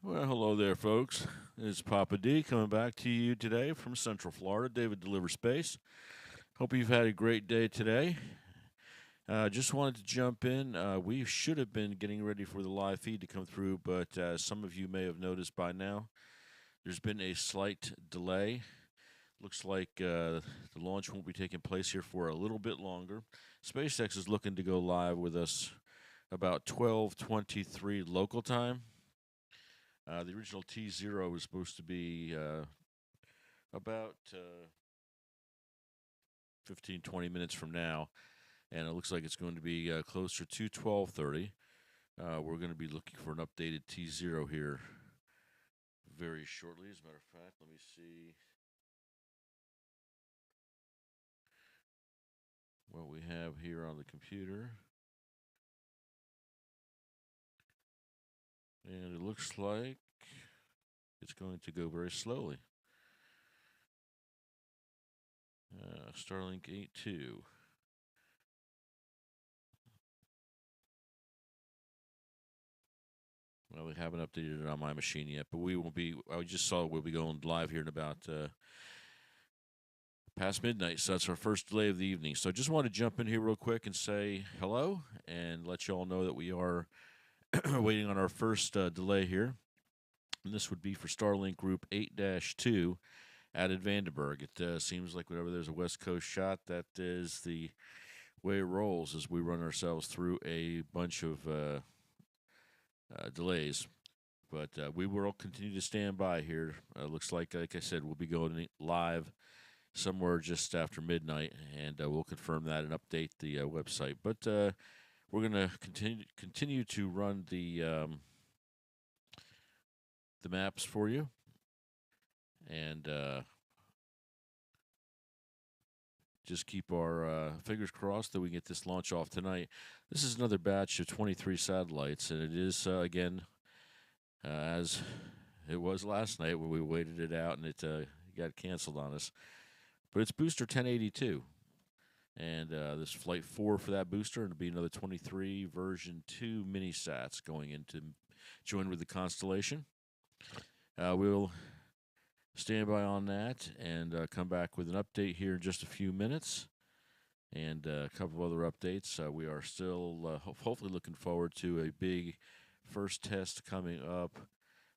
Well, hello there, folks. It's Papa D coming back to you today from Central Florida. David delivers space. Hope you've had a great day today. Just wanted to jump in. We should have been getting ready for the live feed to come through, but some of you may have noticed by now, there's been a slight delay. Looks like the launch won't be taking place here for a little bit longer. SpaceX is looking to go live with us about 12:23 local time. The original T0 was supposed to be about 15, 20 minutes from now, and it looks like it's going to be closer to 12:30. We're going to be looking for an updated T0 here very shortly. As a matter of fact, let me see what we have here on the computer. And it looks like it's going to go very slowly. Starlink 8.2. Well, we haven't updated it on my machine yet, but we will be. I just saw we'll be going live here in about past midnight. So that's our first delay of the evening. So I just want to jump in here real quick and say hello and let you all know that we are waiting on our first delay here. And this would be for Starlink Group 8-2 at Vandenberg. It seems like whenever there's a West Coast shot, that is the way it rolls as we run ourselves through a bunch of delays. But we will continue to stand by here. Looks like I said, we'll be going live somewhere just after midnight, and we'll confirm that and update the website. But we're going to continue to run the maps for you, and just keep our fingers crossed that we get this launch off tonight. This is another batch of 23 satellites, and it is again as it was last night where we waited it out and it got canceled on us. But it's booster 1082. And this flight 4 for that booster, and it'll be another 23 version 2 mini sats going into join with the constellation. We'll stand by on that and come back with an update here in just a few minutes and a couple of other updates. We are still hopefully looking forward to a big first test coming up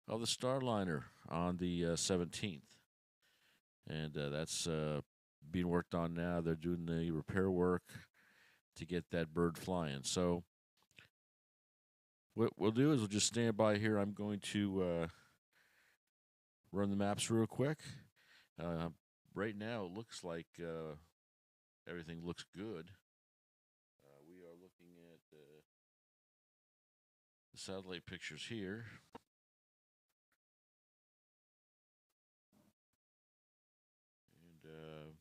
of the Starliner on the 17th. And that's being worked on now. They're doing the repair work to get that bird flying. So what we'll do is we'll just stand by here. I'm going to run the maps real quick. Right now, it looks like everything looks good. We are looking at the satellite pictures here. And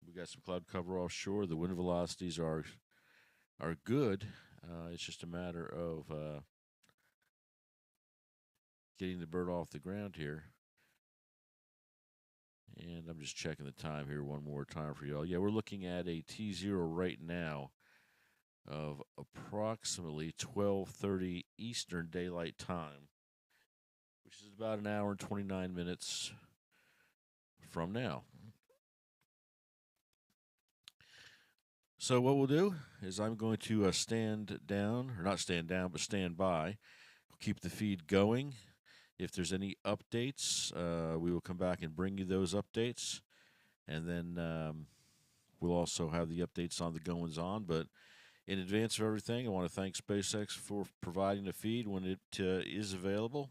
we got some cloud cover offshore. The wind velocities are good. It's just a matter of getting the bird off the ground here. And I'm just checking the time here one more time for y'all. Yeah, we're looking at a T0 right now of approximately 12:30 Eastern Daylight Time, which is about an hour and 29 minutes from now. So what we'll do is I'm going to stand down, or not stand down, but stand by. We'll keep the feed going. If there's any updates, we will come back and bring you those updates. And then we'll also have the updates on the goings on. But in advance of everything, I want to thank SpaceX for providing the feed when it is available.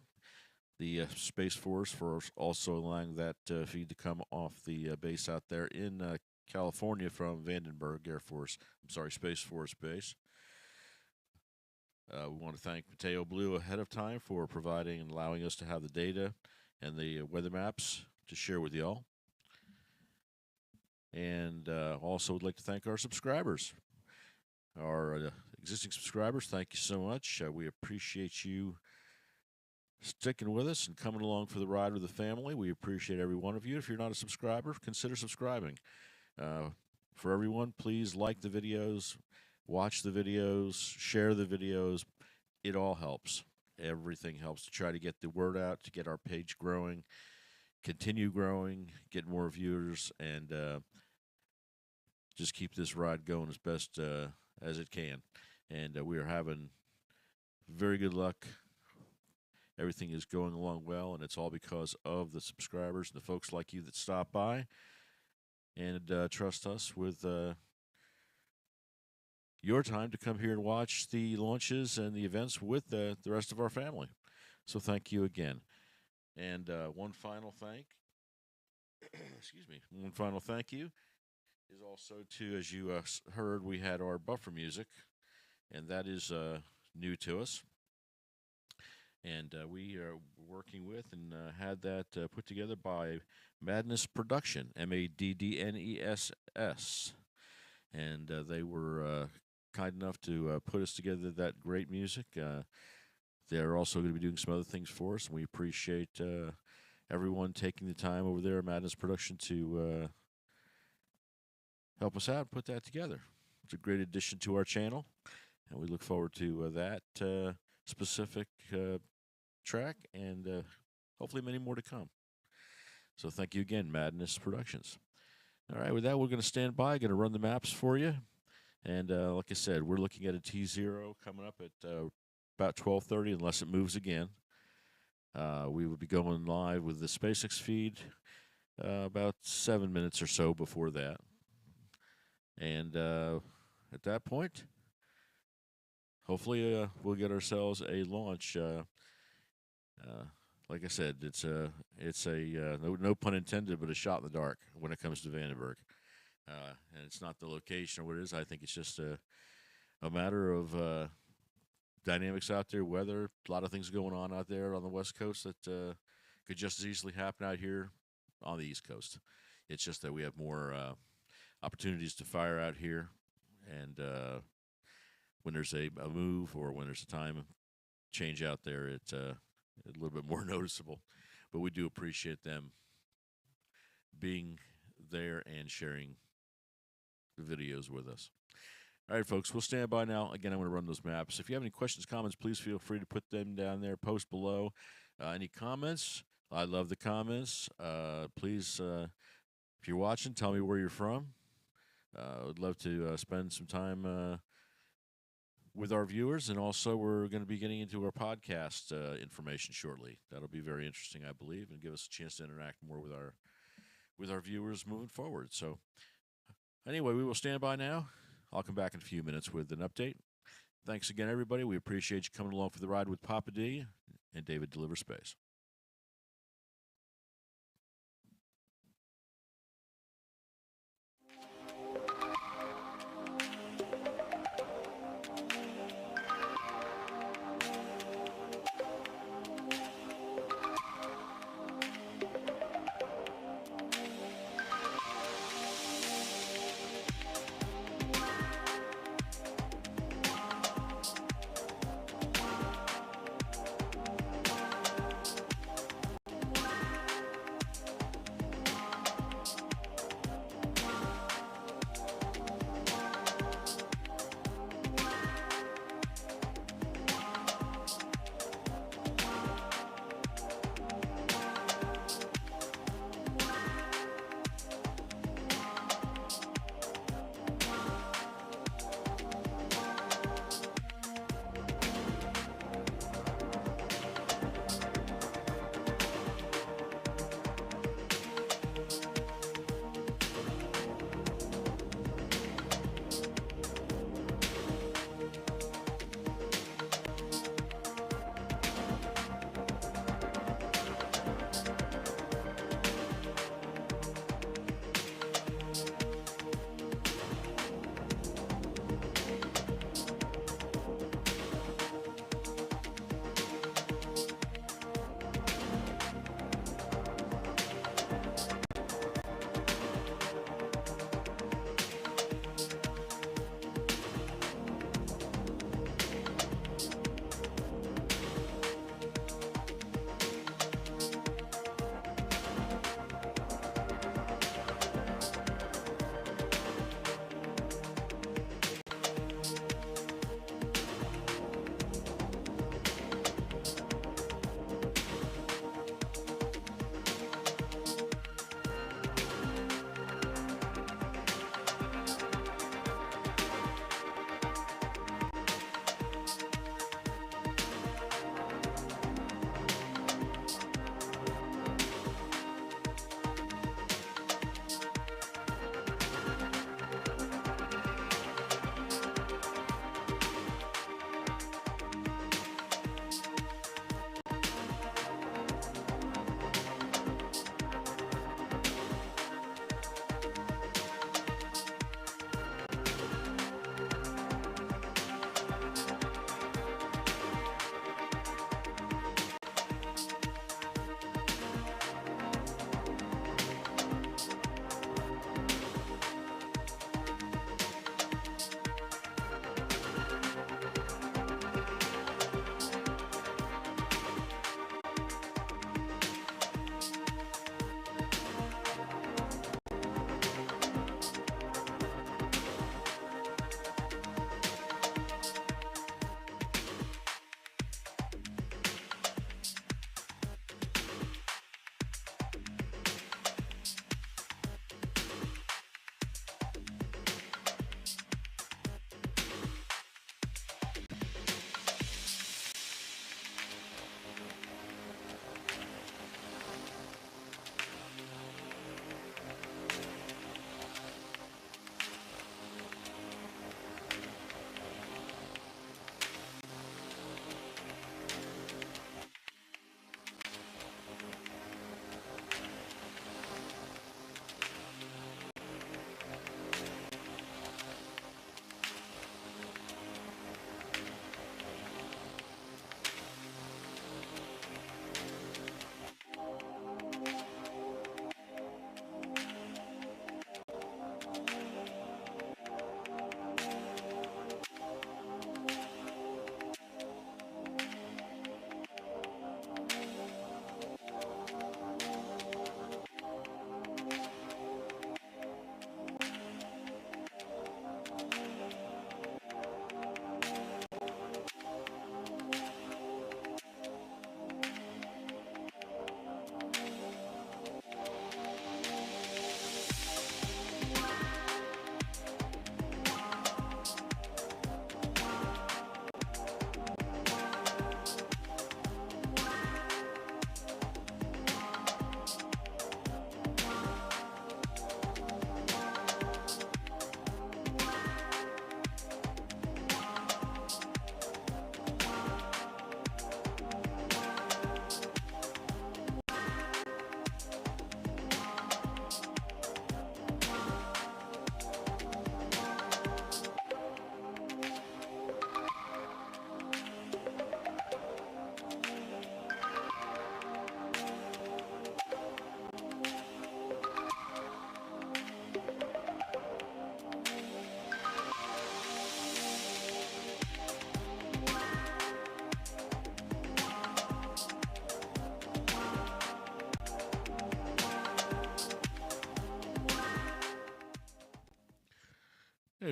The Space Force for also allowing that feed to come off the base out there in California from Vandenberg Space Force Base. We want to thank meteoblue ahead of time for providing and allowing us to have the data and the weather maps to share with y'all. And also would like to thank our subscribers, our existing subscribers. Thank you so much. We appreciate you sticking with us and coming along for the ride with the family. We appreciate every one of you. If you're not a subscriber, consider subscribing. For everyone, please like the videos, watch the videos, share the videos. It all helps. Everything helps to try to get the word out, to get our page growing, continue growing, get more viewers, and just keep this ride going as best as it can. And we are having very good luck. Everything is going along well, and it's all because of the subscribers and the folks like you that stop by and trust us with your time to come here and watch the launches and the events with the rest of our family. So thank you again. And one final thank you is also to, as you heard, we had our buffer music, and that is new to us. And we are working with and had that put together by Maddness Production, Maddness. And they were kind enough to put us together that great music. They're also going to be doing some other things for us, and we appreciate everyone taking the time over there at Maddness Production to help us out and put that together. It's a great addition to our channel, and we look forward to that specific track and hopefully many more to come. So thank you again, Maddness Productions. All right, with that, we're going to stand by, going to run the maps for you. And like I said, we're looking at a T0 coming up at about 12:30, unless it moves again. We will be going live with the SpaceX feed about 7 minutes or so before that. And at that point, hopefully we'll get ourselves a launch. Like I said, it's a no pun intended, but a shot in the dark when it comes to Vandenberg. And it's not the location or what it is. I think it's just a matter of dynamics out there, weather, a lot of things going on out there on the West Coast that could just as easily happen out here on the East Coast. It's just that we have more opportunities to fire out here, and when there's a move or when there's a time change out there, it's a little bit more noticeable. But we do appreciate them being there and sharing the videos with us. All right, folks, we'll stand by now. Again, I'm going to run those maps. If you have any questions, comments, please feel free to put them down there, post below. Any comments? I love the comments. Please, if you're watching, tell me where you're from. I would love to spend some time with our viewers, and also we're going to be getting into our podcast information shortly. That'll be very interesting, I believe, and give us a chance to interact more with our viewers moving forward. So anyway, we will stand by now. I'll come back in a few minutes with an update. Thanks again, everybody. We appreciate you coming along for the ride with Papa D and David Delivers Space.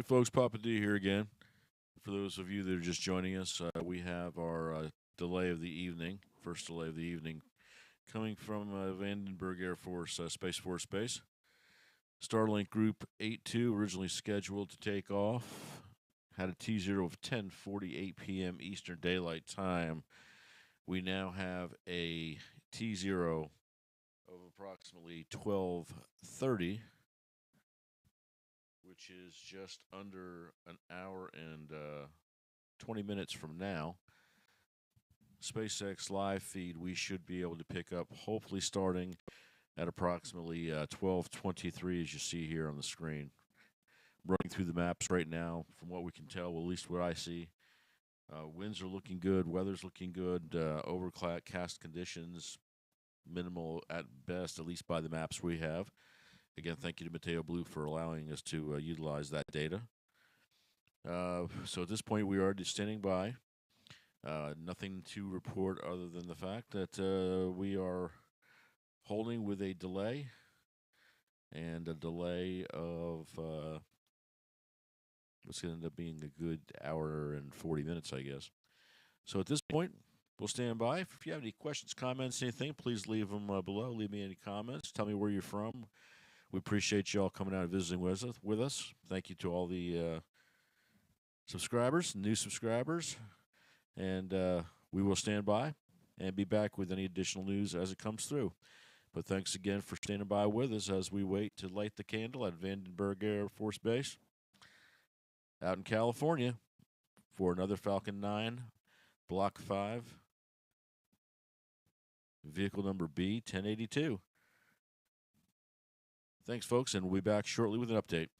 folks, Papa D here again. For those of you that are just joining us, we have our delay of the evening, first delay of the evening, coming from Vandenberg Space Force Base. Starlink Group 82, originally scheduled to take off, had a T0 of 10:48 p.m. Eastern Daylight Time. We now have a T0 of approximately 12:30, which is just under an hour and 20 minutes from now. SpaceX live feed we should be able to pick up, hopefully starting at approximately 12:23, as you see here on the screen. Running through the maps right now, from what we can tell, well, at least what I see. Winds are looking good, weather's looking good, overcast conditions minimal at best, at least by the maps we have. Again, thank you to meteoblue for allowing us to utilize that data. So at this point, we are just standing by. Nothing to report other than the fact that we are holding with a delay, and a delay of what's going to end up being a good hour and 40 minutes, I guess. So at this point, we'll stand by. If you have any questions, comments, anything, please leave them below. Leave me any comments. Tell me where you're from. We appreciate you all coming out and visiting with us. Thank you to all the subscribers, new subscribers. And we will stand by and be back with any additional news as it comes through. But thanks again for standing by with us as we wait to light the candle at Vandenberg Air Force Base out in California for another Falcon 9 Block 5 vehicle number B1082. Thanks, folks, and we'll be back shortly with an update.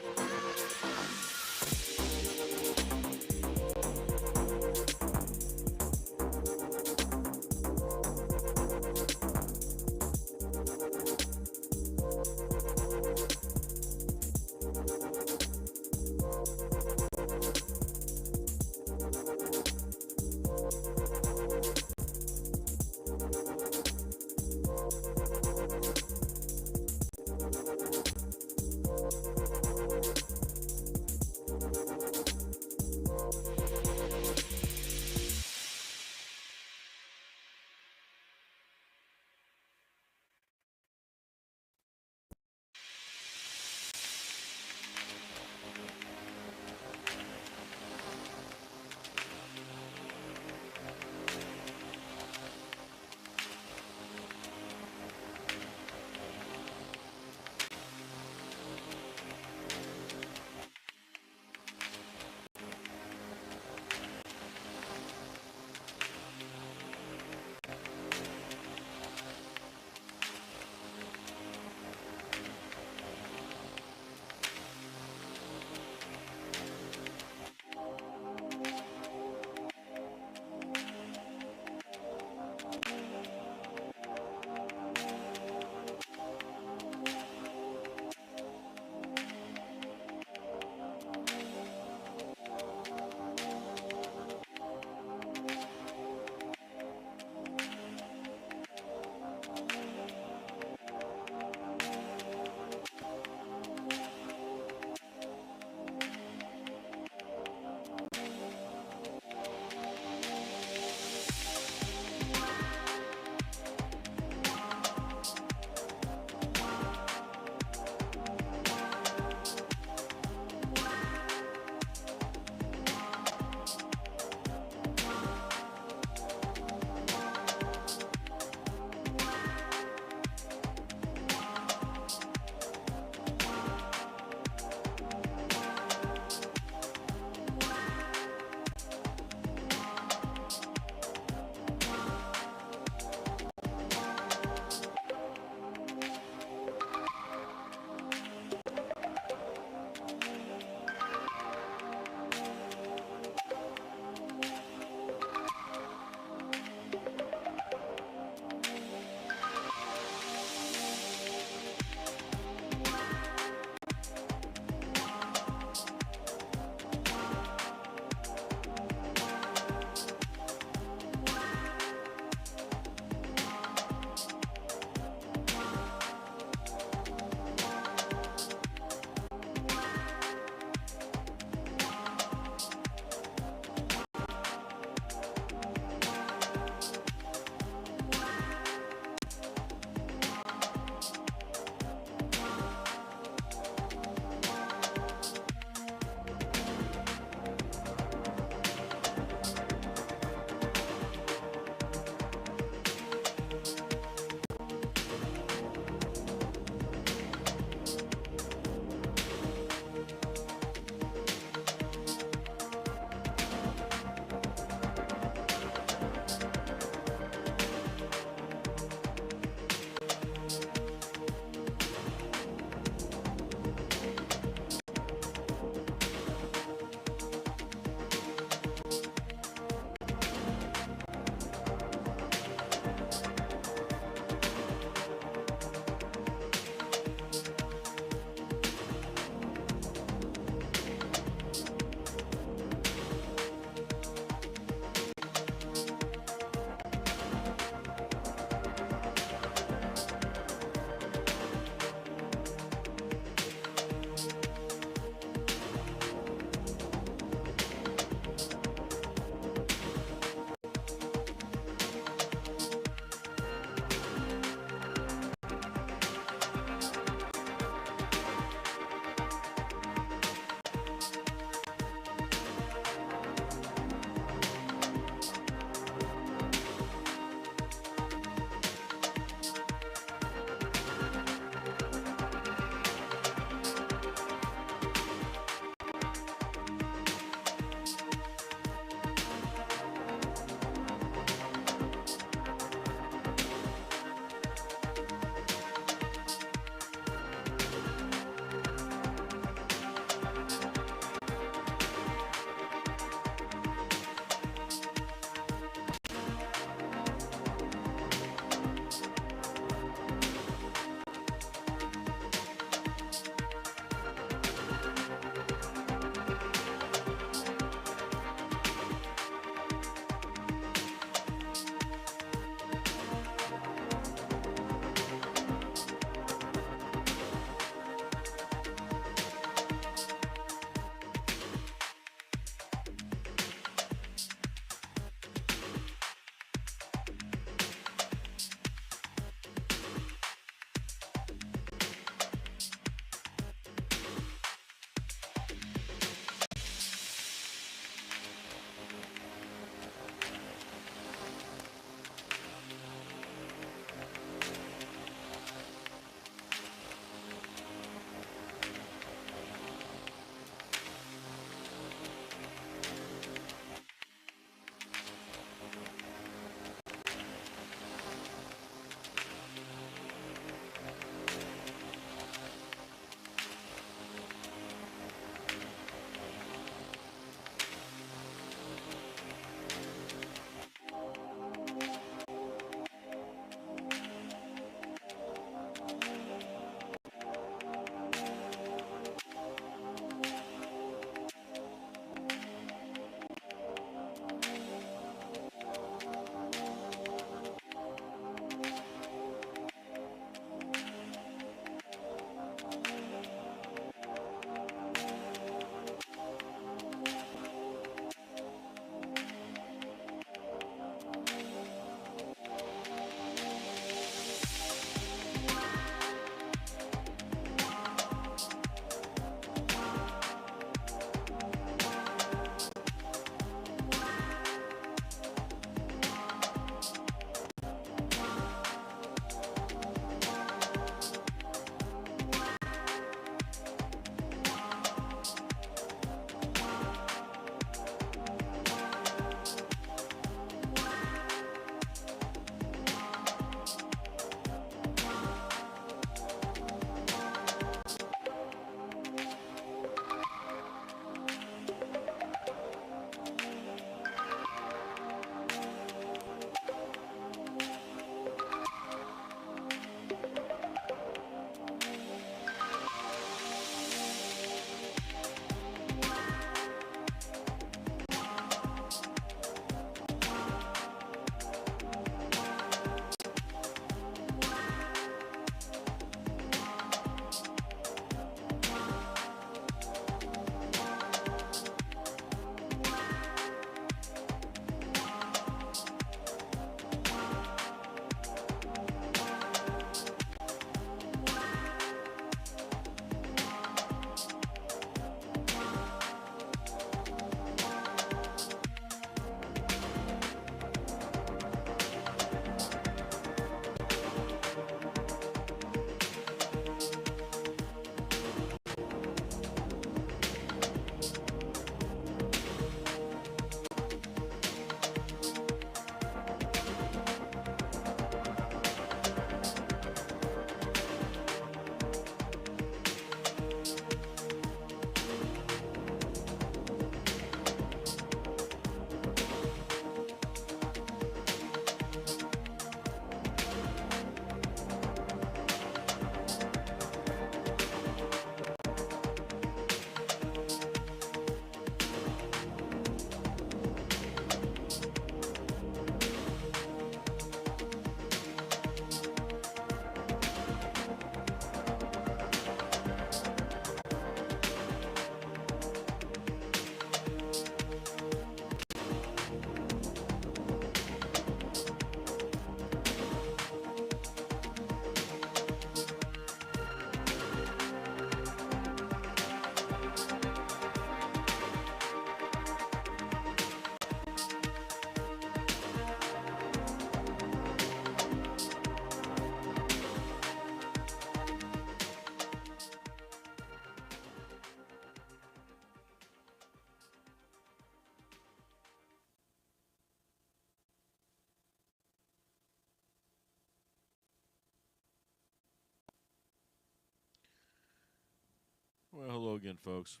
Well, hello again, folks.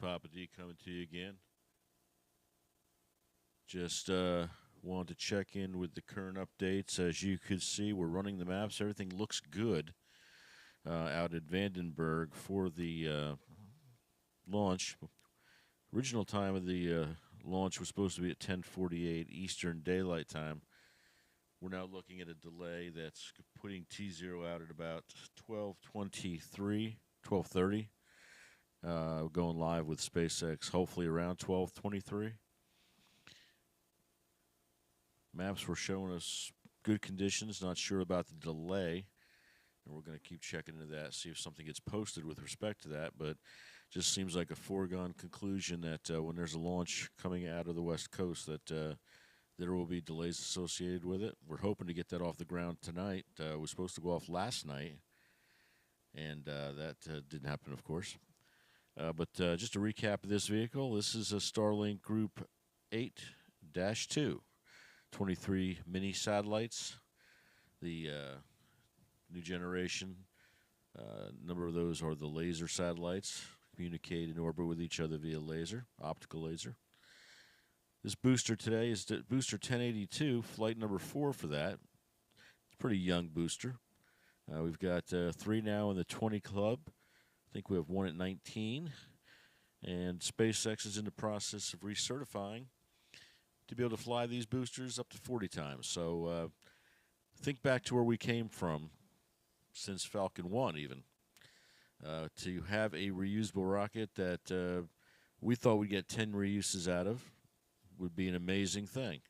Papa D coming to you again. Just wanted to check in with the current updates. As you could see, we're running the maps. Everything looks good out at Vandenberg for the launch. Original time of the launch was supposed to be at 10:48 Eastern Daylight Time. We're now looking at a delay that's putting T0 out at about 12:23, 12:30. Going live with SpaceX, hopefully around 12:23. Maps were showing us good conditions. Not sure about the delay, and we're going to keep checking into that, see if something gets posted with respect to that. But just seems like a foregone conclusion that when there's a launch coming out of the West Coast, that there will be delays associated with it. We're hoping to get that off the ground tonight. It was supposed to go off last night, and that didn't happen, of course. But just to recap of this vehicle, this is a Starlink Group 8-2, 23 mini satellites. The new generation, number of those are the laser satellites, communicate in orbit with each other via laser, optical laser. This booster today is booster 1082, flight number 4 for that. It's a pretty young booster. We've got 3 now in the 20 club. I think we have 1 at 19. And SpaceX is in the process of recertifying to be able to fly these boosters up to 40 times. So think back to where we came from since Falcon 1 even. To have a reusable rocket that we thought we'd get 10 reuses out of would be an amazing thing.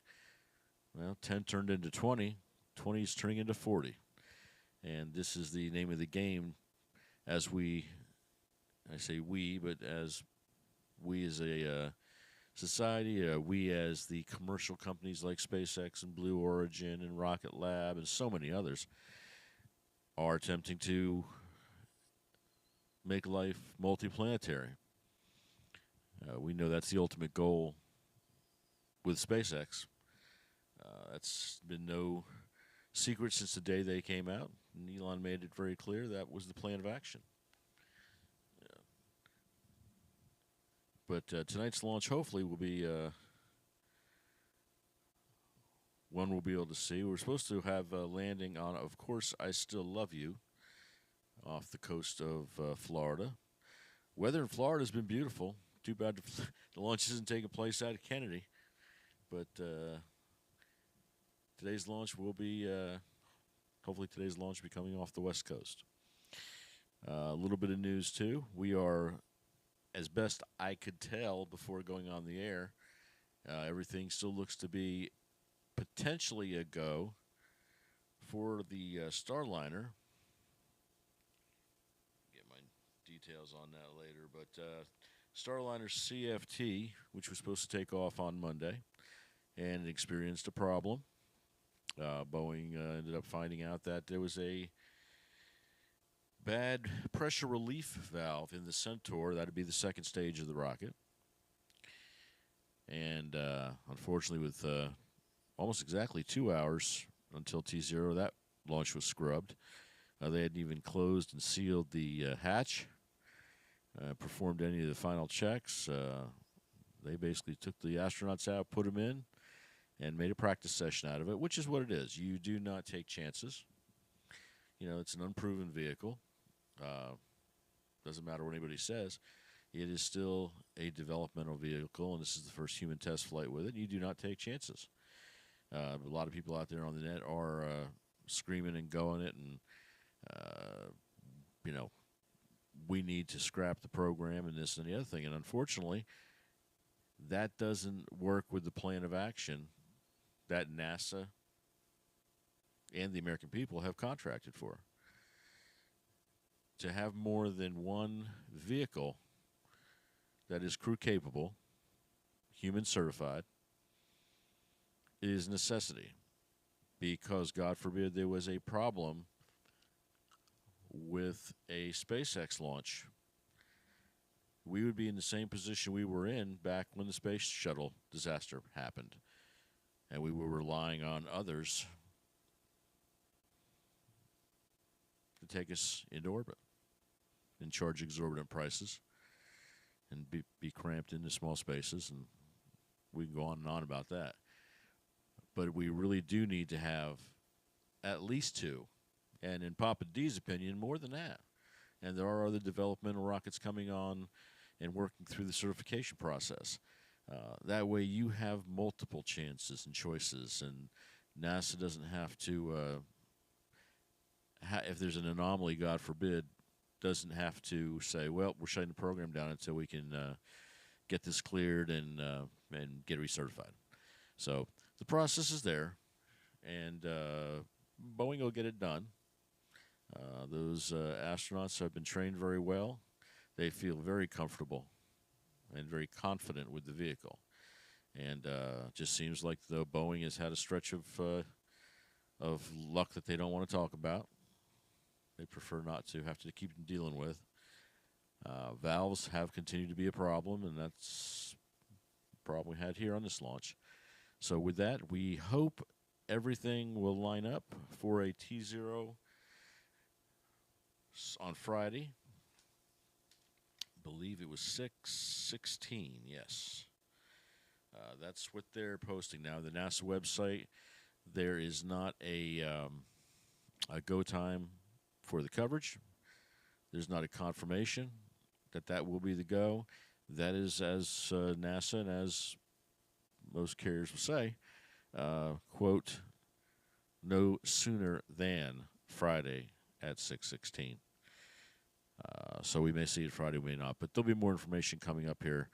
Well, 10 turned into 20. 20 is turning into 40. And this is the name of the game as we, I say we, but as we as a society, we as the commercial companies like SpaceX and Blue Origin and Rocket Lab and so many others are attempting to make life multiplanetary. We know that's the ultimate goal with SpaceX. That's been no secret since the day they came out. And Elon made it very clear that was the plan of action. But tonight's launch hopefully will be one we'll be able to see. We're supposed to have a landing on, of course, I Still Love You off the coast of Florida. Weather in Florida has been beautiful. Too bad the launch isn't taking place out of Kennedy. But today's launch will be, hopefully today's launch will be coming off the West Coast. A little bit of news, too. We are, as best I could tell before going on the air, everything still looks to be potentially a go for the Starliner. Get my details on that later. But Starliner CFT, which was supposed to take off on Monday, and it experienced a problem. Boeing ended up finding out that there was a bad pressure relief valve in the Centaur. That would be the second stage of the rocket. And unfortunately, with almost exactly 2 hours until T0, that launch was scrubbed. They hadn't even closed and sealed the hatch, performed any of the final checks. They basically took the astronauts out, put them in, and made a practice session out of it, which is what it is. You do not take chances. You know, it's an unproven vehicle. Doesn't matter what anybody says. It is still a developmental vehicle, and this is the first human test flight with it. You do not take chances. A lot of people out there on the net are screaming and going it, and, you know, we need to scrap the program and this and the other thing. And unfortunately, that doesn't work with the plan of action that NASA and the American people have contracted for. To have more than one vehicle that is crew capable, human certified, is a necessity. Because, God forbid, there was a problem with a SpaceX launch, we would be in the same position we were in back when the space shuttle disaster happened. And we were relying on others to take us into orbit. and charge exorbitant prices and be cramped into small spaces, and we can go on and on about that. But we really do need to have at least two, and in Papa D's opinion, more than that. And there are other developmental rockets coming on and working through the certification process. That way you have multiple chances and choices, and NASA doesn't have to, if there's an anomaly, God forbid, doesn't have to say, well, we're shutting the program down until we can get this cleared and get recertified. So the process is there, and Boeing will get it done. Those astronauts have been trained very well. They feel very comfortable and very confident with the vehicle. And just seems like though Boeing has had a stretch of luck that they don't want to talk about. They prefer not to have to keep dealing with. Valves have continued to be a problem, and that's a problem we had here on this launch. So with that, we hope everything will line up for a T0 on Friday. I believe it was 6/16, yes. That's what they're posting now. The NASA website, there is not a go time for the coverage. There's not a confirmation that will be the go. That is, as NASA and as most carriers will say, quote, no sooner than Friday at 6/16. So we may see it Friday, we may not. But there'll be more information coming up here,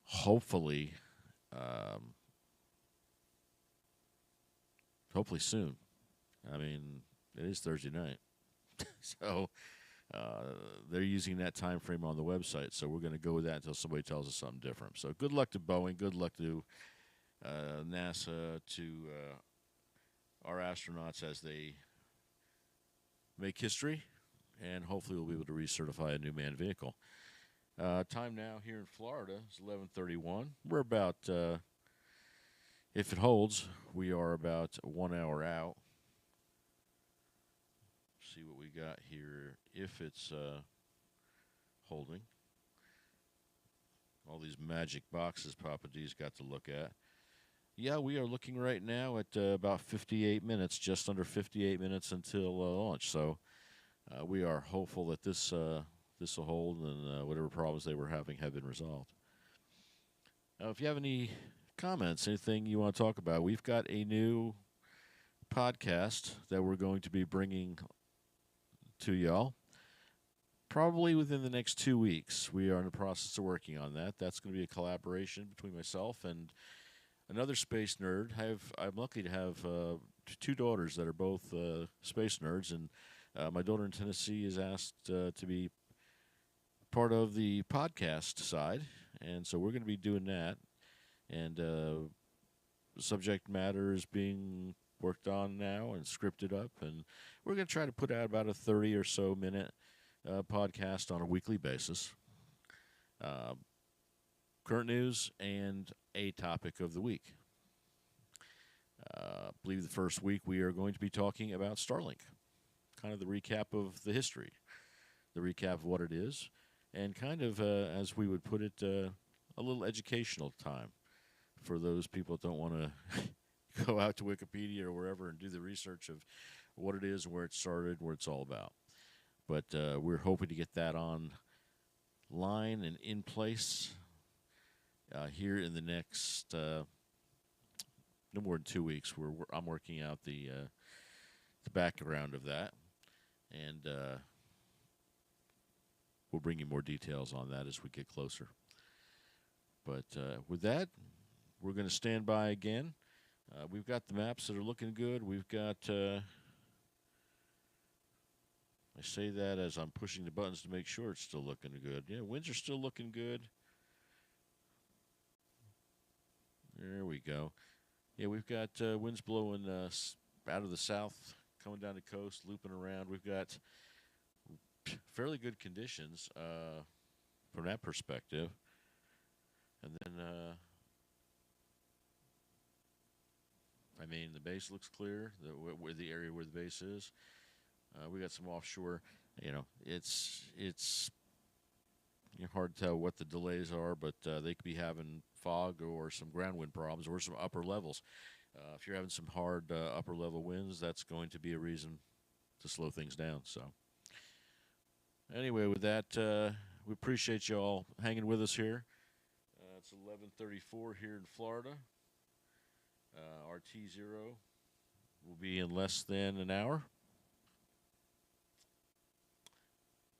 hopefully, hopefully soon. I mean, it is Thursday night. So they're using that time frame on the website. So we're going to go with that until somebody tells us something different. So good luck to Boeing. Good luck to NASA, to our astronauts as they make history. And hopefully we'll be able to recertify a new manned vehicle. Time now here in Florida is 11:31. We're about, if it holds, we are about 1 hour out. See what we got here if it's holding. All these magic boxes Papa D's got to look at. Yeah, we are looking right now at about 58 minutes, just under 58 minutes until launch. So we are hopeful that this will hold and whatever problems they were having have been resolved. If you have any comments, anything you want to talk about, we've got a new podcast that we're going to be bringing to y'all probably within the next 2 weeks. We are in the process of working on that. That's going to be a collaboration between myself and another space nerd. I'm lucky to have two daughters that are both space nerds, and my daughter in Tennessee is asked to be part of the podcast side, and so we're going to be doing that. And subject matter is being worked on now and scripted up, and we're going to try to put out about a 30 or so minute podcast on a weekly basis. Current news and a topic of the week. I believe the first week we are going to be talking about Starlink, kind of the recap of the history, the recap of what it is, and kind of, as we would put it, a little educational time for those people that don't want to go out to Wikipedia or wherever and do the research of what it is, where it started, what it's all about. But we're hoping to get that online and in place here in the next no more than 2 weeks. I'm working out the background of that, and we'll bring you more details on that as we get closer. But with that, we're going to stand by again. We've got the maps that are looking good. We've got, I say that as I'm pushing the buttons to make sure it's still looking good. Yeah, winds are still looking good. There we go. Yeah, we've got winds blowing out of the south, coming down the coast, looping around. We've got fairly good conditions from that perspective. And then, I mean, the base looks clear, the area where the base is. We got some offshore. It's hard to tell what the delays are, but they could be having fog or some ground wind problems or some upper levels. If you're having some hard upper level winds, that's going to be a reason to slow things down. So anyway, with that, we appreciate you all hanging with us here. It's 11:34 here in Florida. Our T0 will be in less than an hour.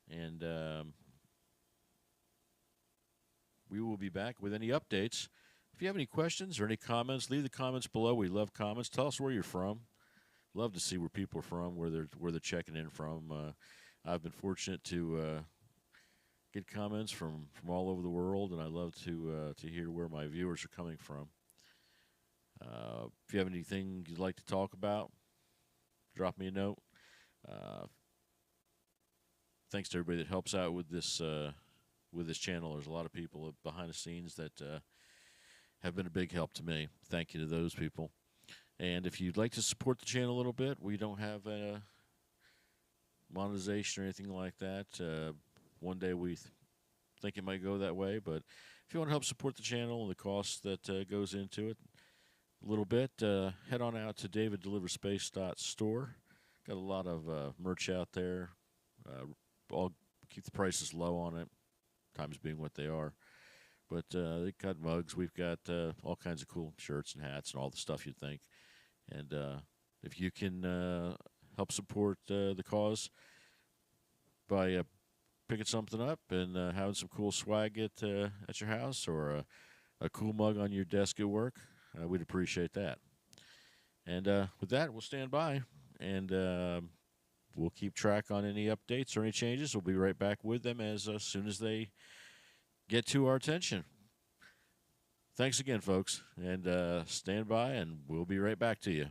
And we will be back with any updates. If you have any questions or any comments, leave the comments below. We love comments. Tell us where you're from. Love to see where people are from, where they're checking in from. I've been fortunate to get comments from all over the world, and I love to hear where my viewers are coming from. If you have anything you'd like to talk about, drop me a note. Thanks to everybody that helps out with this channel. There's a lot of people behind the scenes that have been a big help to me. Thank you to those people. And if you'd like to support the channel a little bit, we don't have a monetization or anything like that. One day we think it might go that way, but if you want to help support the channel and the cost that goes into it a little bit, head on out to daviddeliverspace.store. Got a lot of merch out there. I'll keep the prices low on it, times being what they are. But they got mugs. We've got all kinds of cool shirts and hats and all the stuff you'd think. And if you can help support the cause by picking something up and having some cool swag at your house or a cool mug on your desk at work, we'd appreciate that. And with that, we'll stand by and we'll keep track on any updates or any changes. We'll be right back with them as soon as they get to our attention. Thanks again, folks, and stand by, and we'll be right back to you.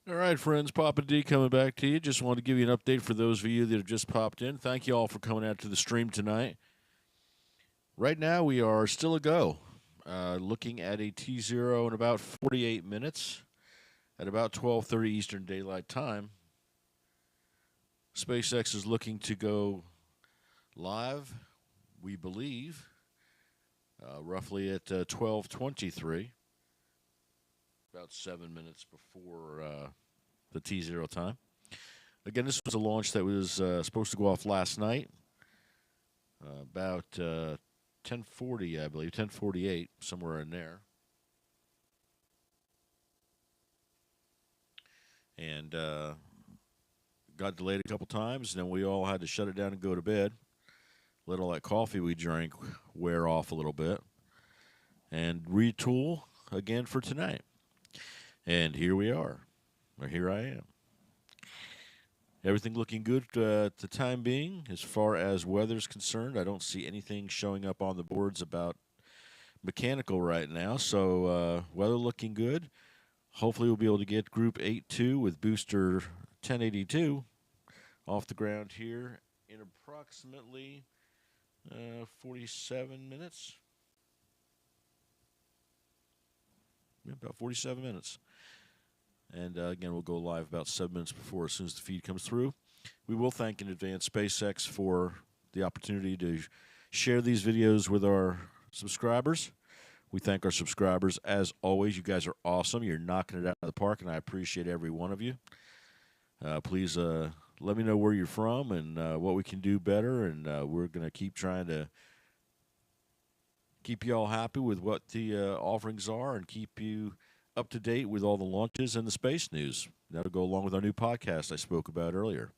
All right, friends, Papa D coming back to you. Just wanted to give you an update for those of you that have just popped in. Thank you all for coming out to the stream tonight. Right now, we are still a go. Looking at a T0 in about 48 minutes at about 12:30 Eastern Daylight Time. SpaceX is looking to go live, we believe, roughly at 12:23, about 7 minutes before the T0 time. Again, this was a launch that was supposed to go off last night, about 10:40, I believe, 10:48, somewhere in there. And got delayed a couple times, and then we all had to shut it down and go to bed. Let all that coffee we drank wear off a little bit, and retool again for tonight. And here we are, or here I am. Everything looking good at the time being. As far as weather's concerned, I don't see anything showing up on the boards about mechanical right now. So weather looking good. Hopefully we'll be able to get Group 8-2 with booster 1082 off the ground here in approximately 47 minutes. Yeah, about 47 minutes. And again, we'll go live about 7 minutes before, as soon as the feed comes through. We will thank in advance SpaceX for the opportunity to share these videos with our subscribers. We thank our subscribers as always. You guys are awesome. You're knocking it out of the park, and I appreciate every one of you. Please let me know where you're from and what we can do better, and we're going to keep trying to keep you all happy with what the offerings are and keep you up to date with all the launches and the space news. That'll go along with our new podcast I spoke about earlier.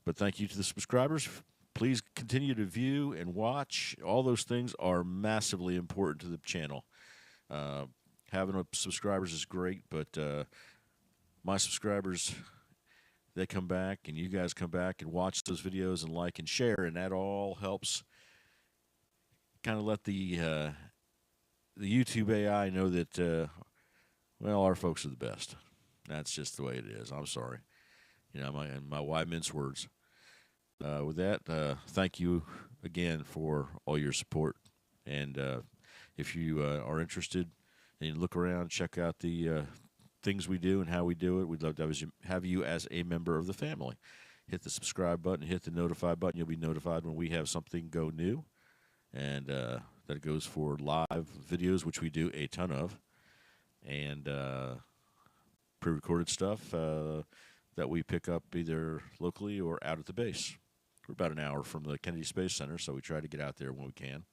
But thank you to the subscribers. Please continue to view and watch. All those things are massively important to the channel. Having subscribers is great, but my subscribers, they come back, and you guys come back and watch those videos and like and share, and that all helps kind of let the YouTube AI know that well, our folks are the best. That's just the way it is. I'm sorry. You know, my why mince words. With that, thank you again for all your support. And if you are interested and look around, check out the things we do and how we do it, we'd love to have you as a member of the family. Hit the subscribe button, hit the notify button. You'll be notified when we have something go new. And that goes for live videos, which we do a ton of, and pre-recorded stuff that we pick up either locally or out at the base. We're about an hour from the Kennedy Space Center, so we try to get out there when we can,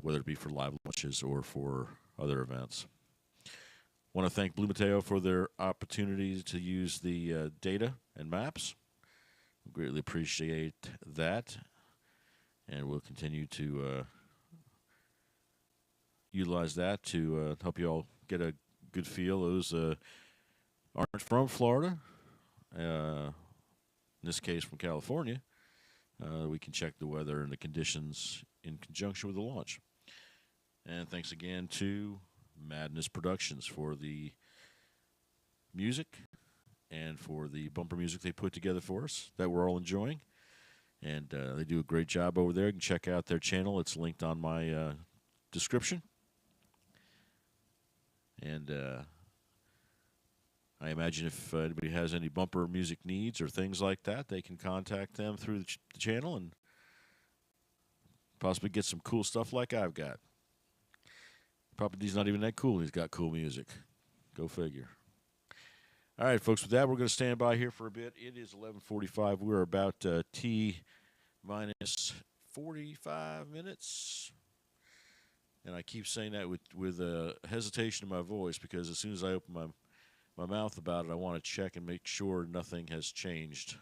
whether it be for live launches or for other events. Want to thank Blue Mateo for their opportunity to use the data and maps. Greatly appreciate that, and we'll continue to utilize that to help you all get a good feel. Those aren't from Florida, in this case from California. We can check the weather and the conditions in conjunction with the launch. And thanks again to Maddness Productions for the music and for the bumper music they put together for us that we're all enjoying. And they do a great job over there. You can check out their channel. It's linked on my description. And I imagine if anybody has any bumper music needs or things like that, they can contact them through the channel and possibly get some cool stuff like I've got. Papa D's not even that cool. He's got cool music. Go figure. All right, folks, with that, we're going to stand by here for a bit. It is 11:45. We're about T minus 45 minutes. And I keep saying that with hesitation in my voice, because as soon as I open my mouth about it, I want to check and make sure nothing has changed.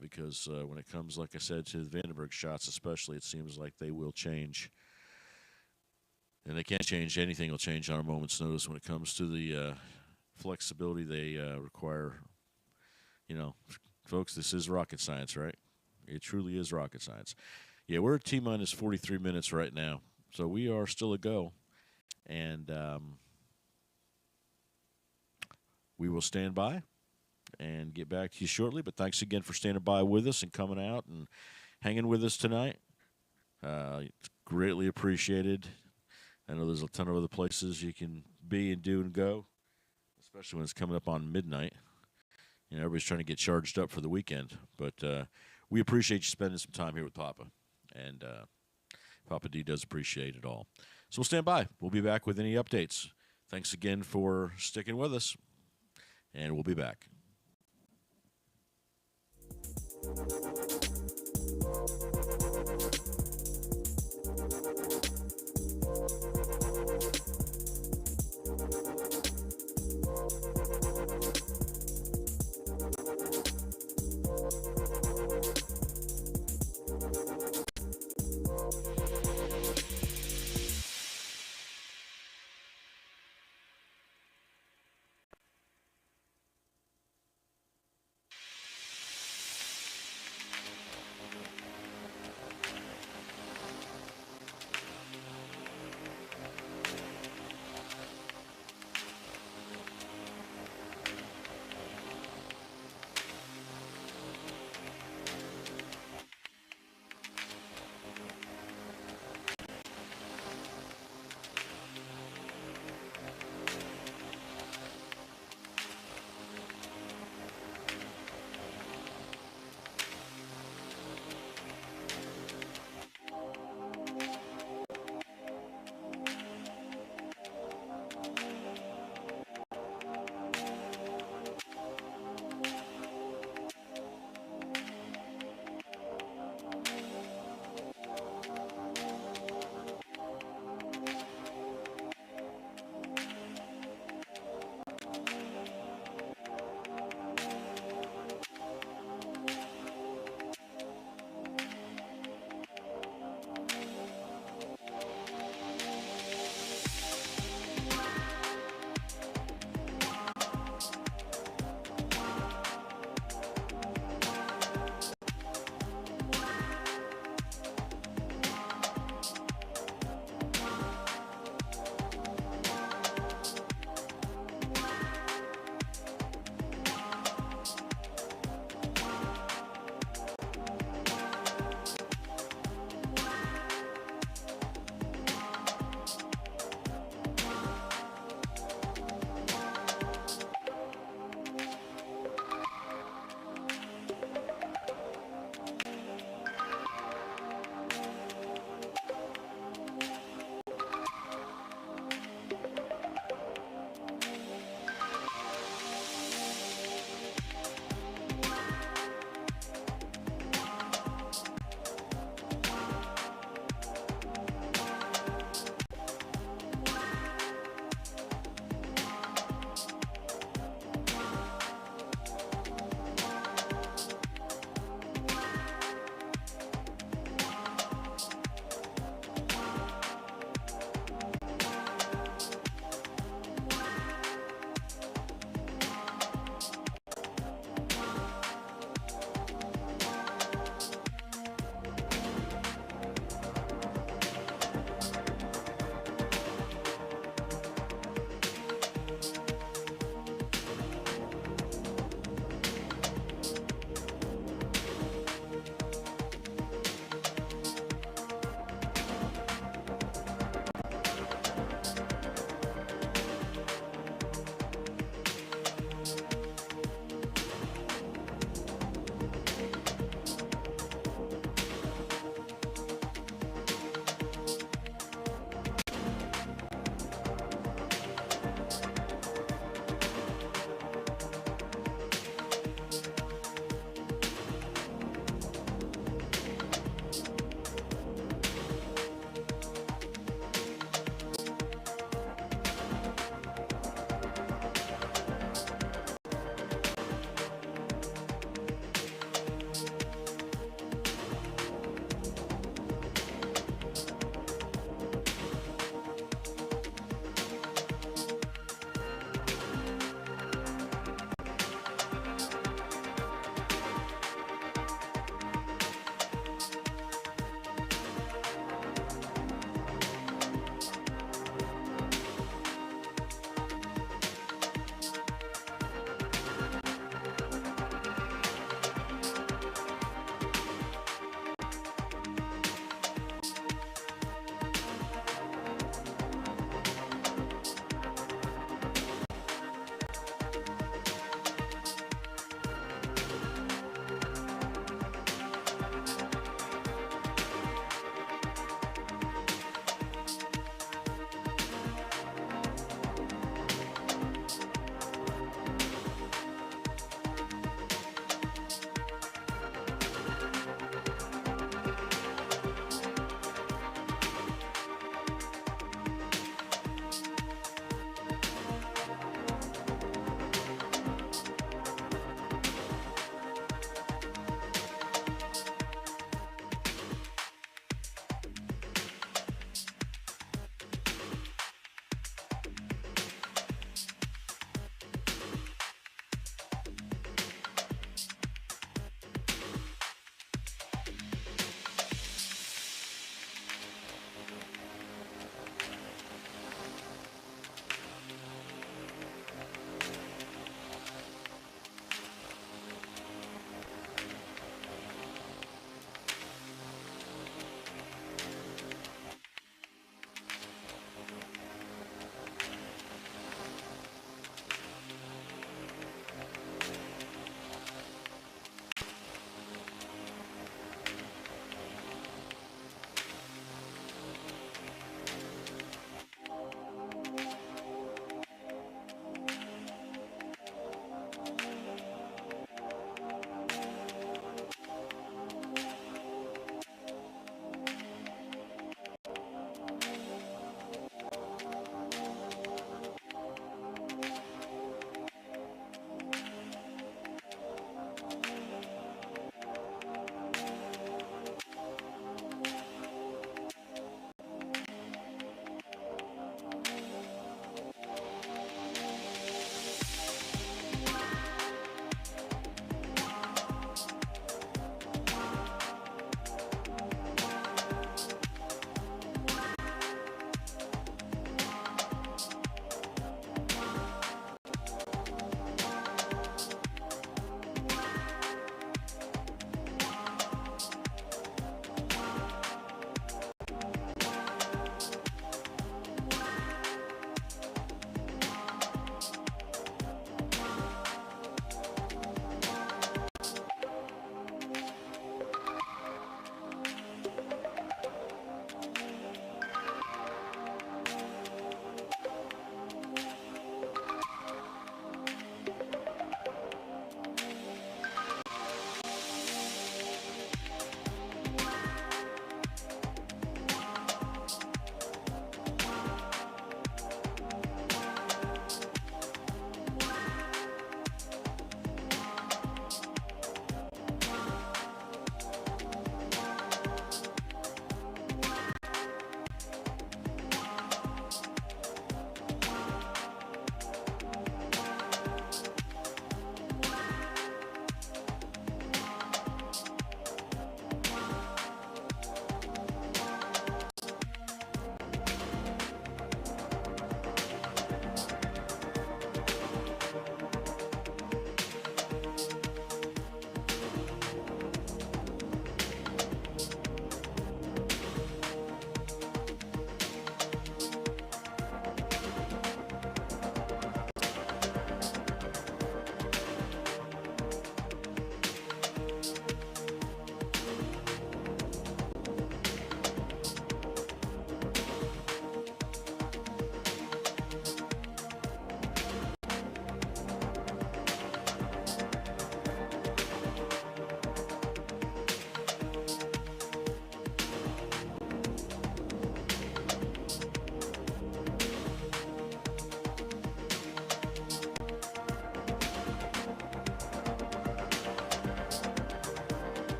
Because when it comes, like I said, to the Vandenberg shots especially, it seems like they will change. And they can't change. Anything will change on a moment's notice when it comes to the flexibility they require. You know, folks, this is rocket science, right? It truly is rocket science. Yeah, we're at T minus 43 minutes right now. So we are still a go. And we will stand by and get back to you shortly. But thanks again for standing by with us and coming out and hanging with us tonight. It's greatly appreciated. I know there's a ton of other places you can be and do and go, especially when it's coming up on midnight. Everybody's trying to get charged up for the weekend. But we appreciate you spending some time here with Papa. And Papa D does appreciate it all. So we'll stand by. We'll be back with any updates. Thanks again for sticking with us. And we'll be back.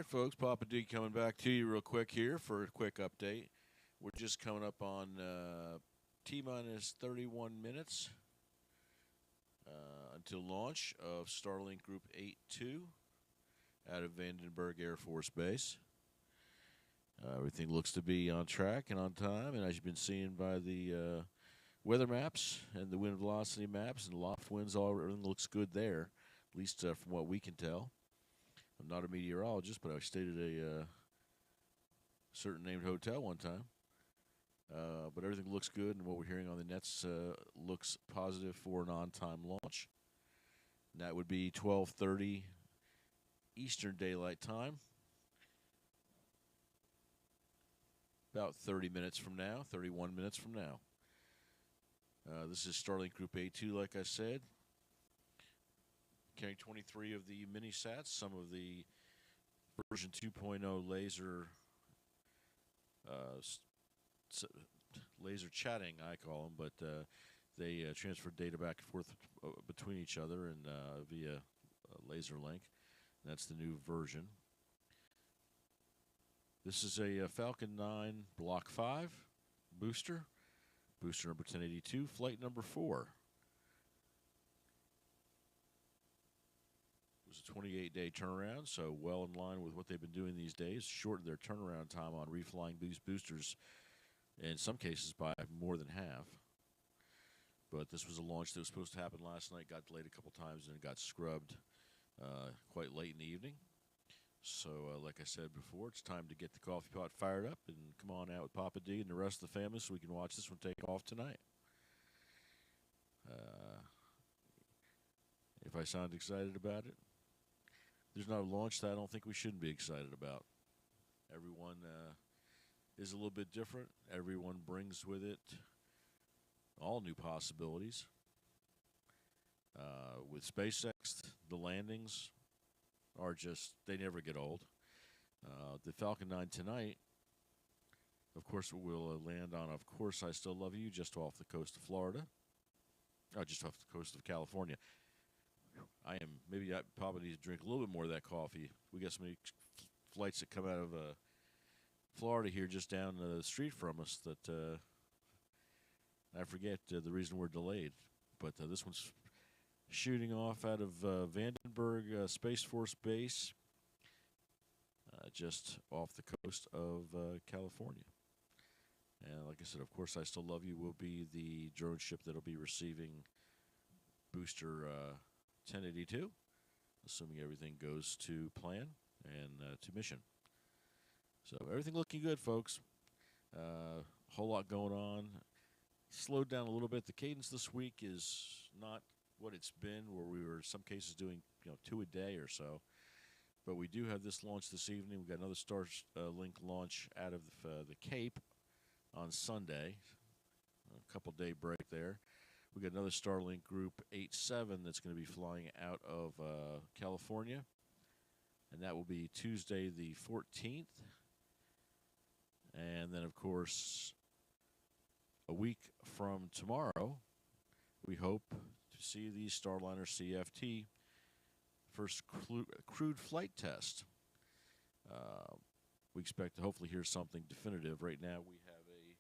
right, folks. Papa D coming back to you real quick here for a quick update. We're just coming up on T minus 31 minutes until launch of Starlink Group 8-2 out of Vandenberg Air Force Base. Everything looks to be on track and on time, and as you've been seeing by the weather maps and the wind velocity maps and loft winds, everything looks good there, at least from what we can tell. I'm not a meteorologist, but I stayed at a certain named hotel one time. But everything looks good, and what we're hearing on the nets looks positive for an on-time launch. And that would be 12:30 Eastern Daylight Time. About 30 minutes from now, 31 minutes from now. This is Starlink Group A2, like I said. Carrying 23 of the mini-sats, some of the version 2.0 laser laser chatting, I call them, but they transfer data back and forth between each other and via laser link. That's the new version. This is a Falcon 9 Block 5 booster. Booster number 1082, flight number 4. It was a 28-day turnaround, so well in line with what they've been doing these days. Shortened their turnaround time on reflying these boosters, in some cases by more than half. But this was a launch that was supposed to happen last night, got delayed a couple times, and got scrubbed quite late in the evening. So, like I said before, it's time to get the coffee pot fired up and come on out with Papa D and the rest of the family so we can watch this one take off tonight. If I sound excited about it, there's not a launch that I don't think we shouldn't be excited about. Everyone is a little bit different. Everyone brings with it all new possibilities. With SpaceX, the landings are just, they never get old. The Falcon 9 tonight, of course, will land on, of course, I Still Love You, just off the coast of Florida. Just off the coast of California. Maybe I probably need to drink a little bit more of that coffee. We got so many flights that come out of Florida here just down the street from us that I forget the reason we're delayed. But this one's shooting off out of Vandenberg Space Force Base, just off the coast of California. And like I said, of course, I Still Love You will be the drone ship that will be receiving booster 1082, assuming everything goes to plan and to mission. So everything looking good, folks. Whole lot going on. Slowed down a little bit. The cadence this week is not what it's been, where we were in some cases doing 2 a day or so. But we do have this launch this evening. We've got another Starlink launch out of the Cape on Sunday. A couple-day break there. We got another Starlink Group 8-7 that's going to be flying out of California, and that will be Tuesday the 14th. And then, of course, a week from tomorrow, we hope to see the Starliner CFT first crewed flight test. We expect to hopefully hear something definitive. Right now, we have a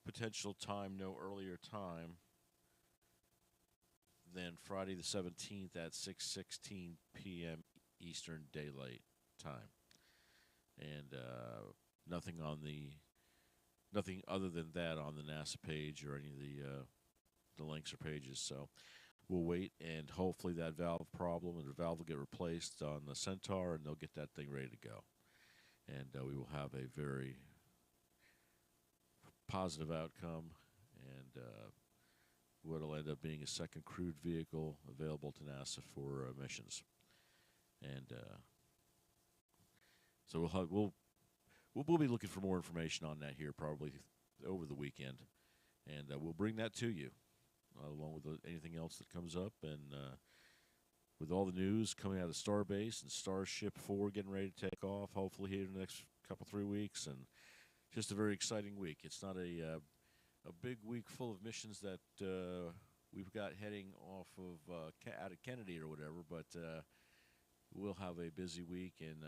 potential time, no earlier time than Friday the 17th at 6:16 p.m. Eastern Daylight Time, and nothing other than that on the NASA page or any of the links or pages. So we'll wait, and hopefully that valve problem and the valve will get replaced on the Centaur, and they'll get that thing ready to go, and we will have a very positive outcome, and what'll end up being a second crewed vehicle available to NASA for missions. And so we'll be looking for more information on that here probably over the weekend, and we'll bring that to you along with anything else that comes up, and with all the news coming out of Starbase and Starship 4 getting ready to take off, hopefully here in the next couple 3 weeks, and just a very exciting week. It's not a big week full of missions that we've got heading off of out of Kennedy or whatever, but we'll have a busy week, and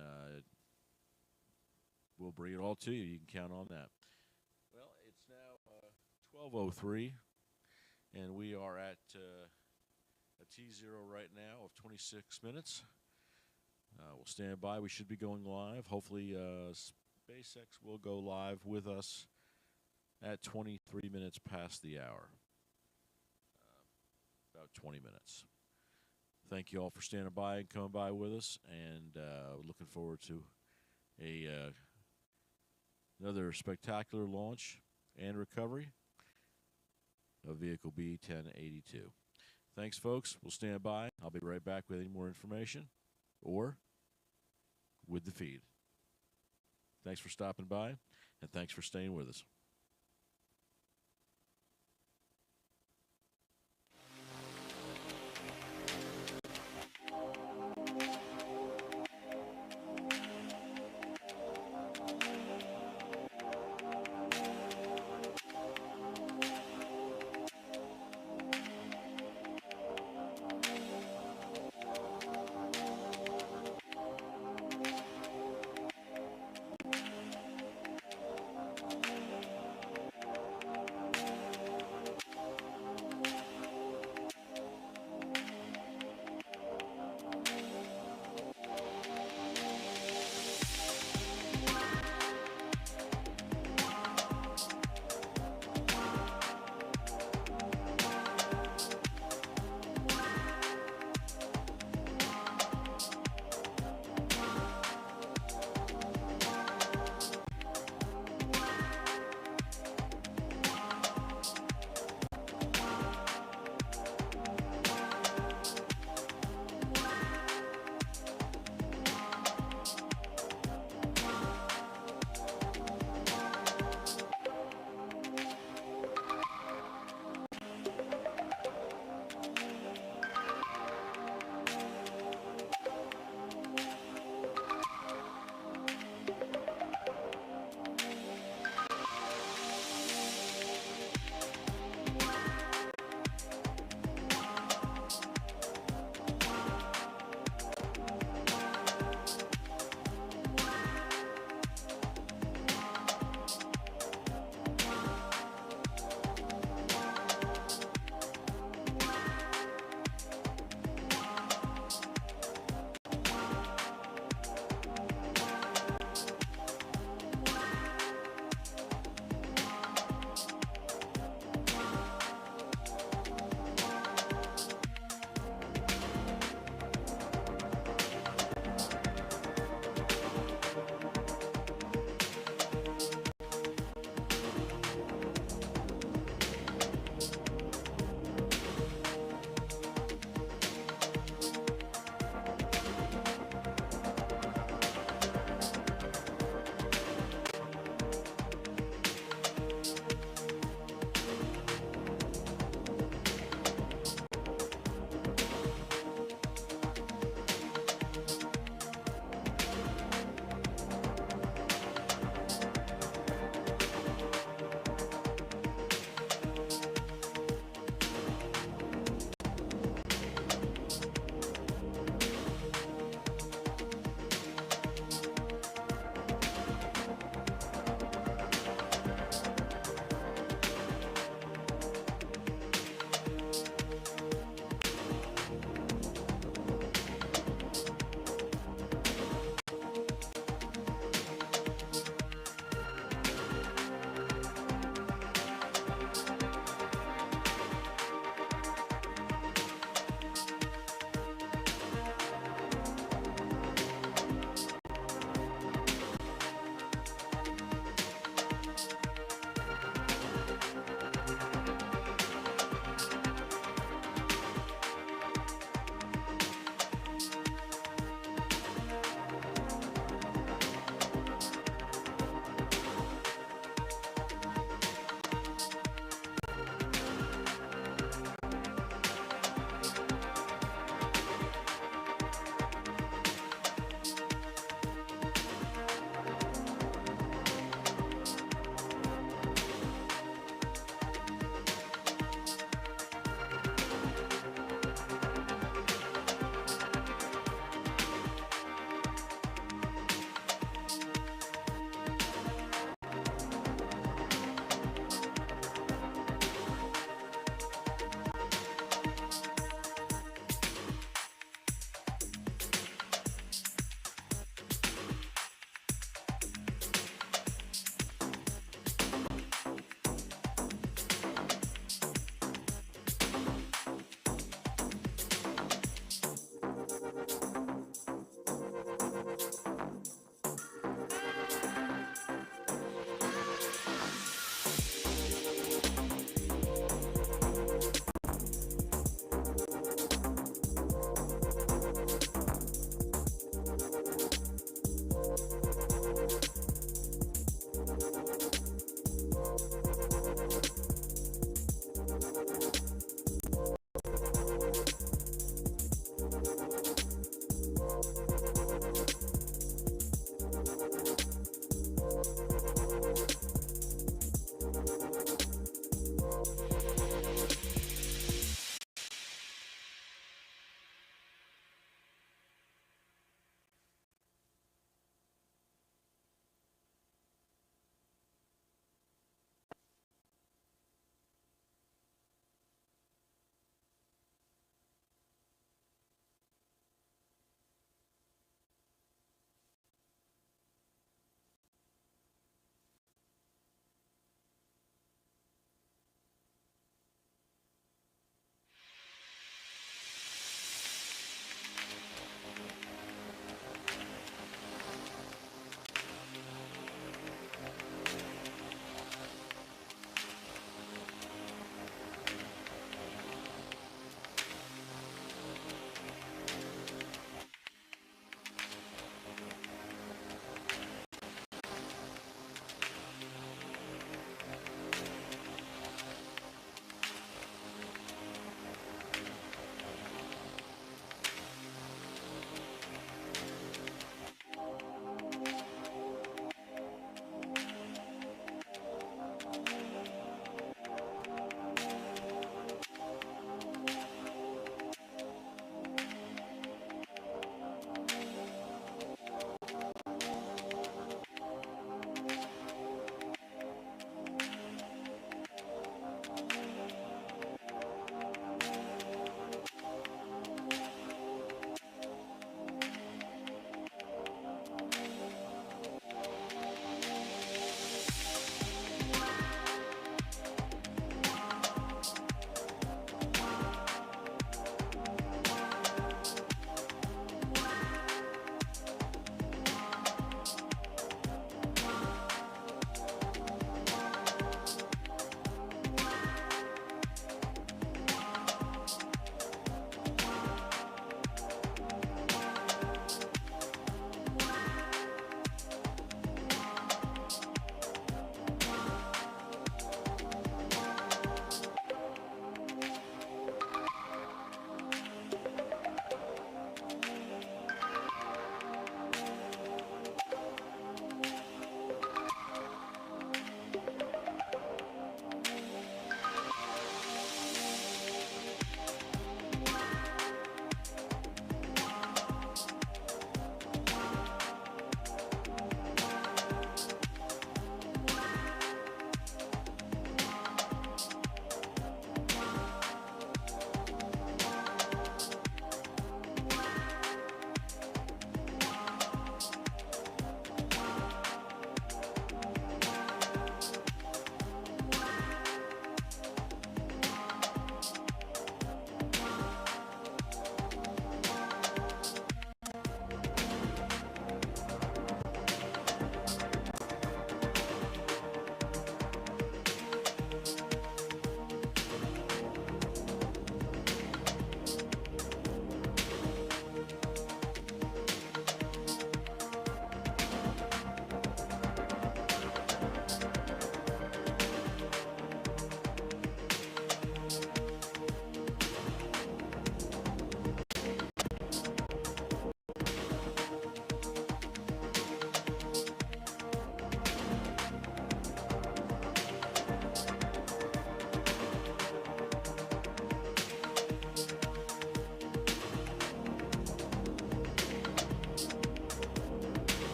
we'll bring it all to you. You can count on that. Well, it's now 12:03, and we are at a T0 right now of 26 minutes. We'll stand by. We should be going live. Hopefully, SpaceX will go live with us at 23 minutes past the hour. About 20 minutes. Thank you all for standing by and coming by with us, and looking forward to another spectacular launch and recovery of Vehicle B-1082. Thanks, folks. We'll stand by. I'll be right back with any more information or with the feed. Thanks for stopping by, and thanks for staying with us.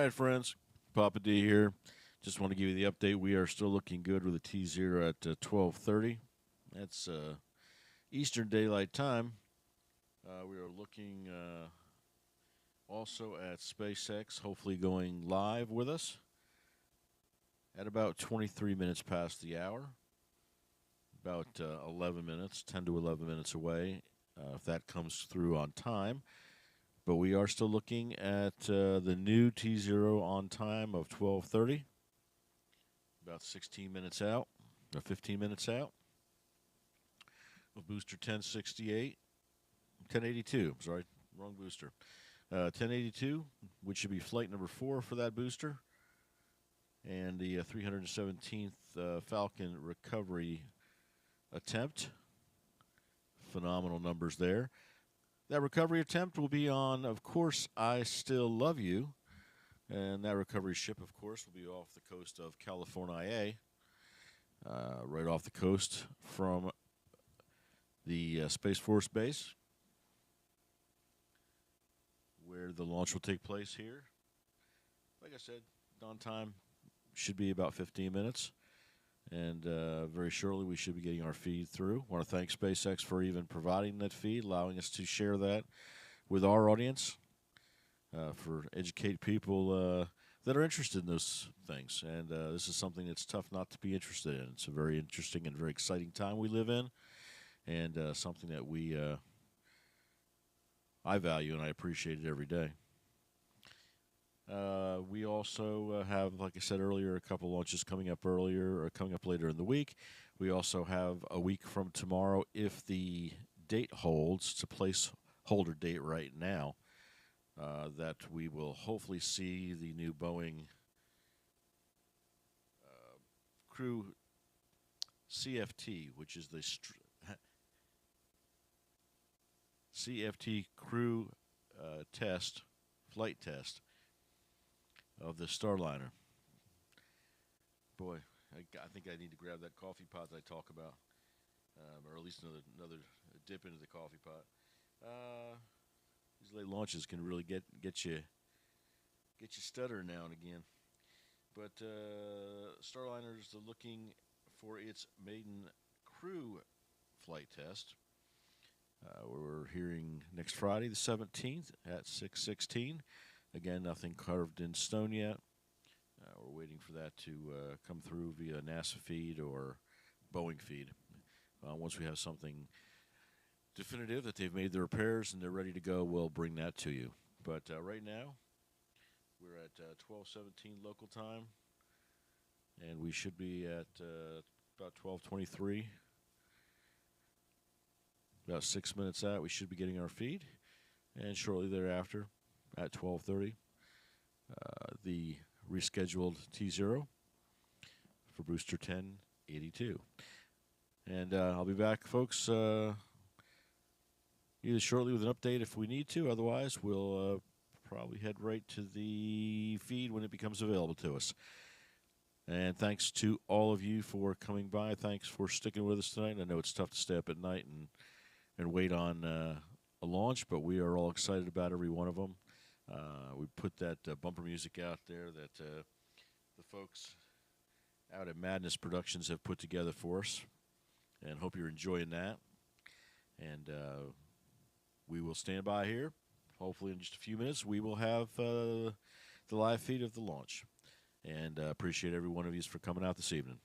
right, friends. Papa D here. Just want to give you the update. We are still looking good with a T0 at 12:30. That's Eastern Daylight Time. We are looking also at SpaceX, hopefully going live with us at about 23 minutes past the hour. About 11 minutes, 10 to 11 minutes away, if that comes through on time. But we are still looking at the new T0 on time of 12:30. About 16 minutes out, or 15 minutes out. Booster 1068, 1082, sorry, wrong booster. 1082, which should be flight number 4 for that booster. And the 317th Falcon recovery attempt. Phenomenal numbers there. That recovery attempt will be on, of course, I Still Love You. And that recovery ship, of course, will be off the coast of California, right off the coast from the Space Force Base, where the launch will take place here. Like I said, on time should be about 15 minutes. And very shortly we should be getting our feed through. I want to thank SpaceX for even providing that feed, allowing us to share that with our audience. For educate people that are interested in those things. And this is something that's tough not to be interested in. It's a very interesting and very exciting time we live in, and something that I value and I appreciate it every day. We also have, like I said earlier, a couple launches coming up later in the week. We also have a week from tomorrow, if the date holds. It's a placeholder date right now. That we will hopefully see the new Boeing Crew CFT, which is the CFT Crew flight test of the Starliner. Boy, I think I need to grab that coffee pot that I talk about, or at least another dip into the coffee pot. These late launches can really get you stuttering now and again. But Starliners are looking for its maiden crew flight test. We're hearing next Friday, the 17th, at 6:16. Again, nothing carved in stone yet. We're waiting for that to come through via NASA feed or Boeing feed. Once we have something definitive that they've made the repairs and they're ready to go, we'll bring that to you. But right now, we're at 12:17 local time, and we should be at about 12:23. About 6 minutes out, we should be getting our feed, and shortly thereafter, at 12:30, the rescheduled T0 for booster 1082. And I'll be back, folks, either shortly with an update if we need to. Otherwise, we'll probably head right to the feed when it becomes available to us. And thanks to all of you for coming by. Thanks for sticking with us tonight. I know it's tough to stay up at night and wait on a launch, but we are all excited about every one of them. We put that bumper music out there that the folks out at Maddness Productions have put together for us, and hope you're enjoying that. And we will stand by here. Hopefully in just a few minutes we will have the live feed of the launch. And appreciate every one of you for coming out this evening.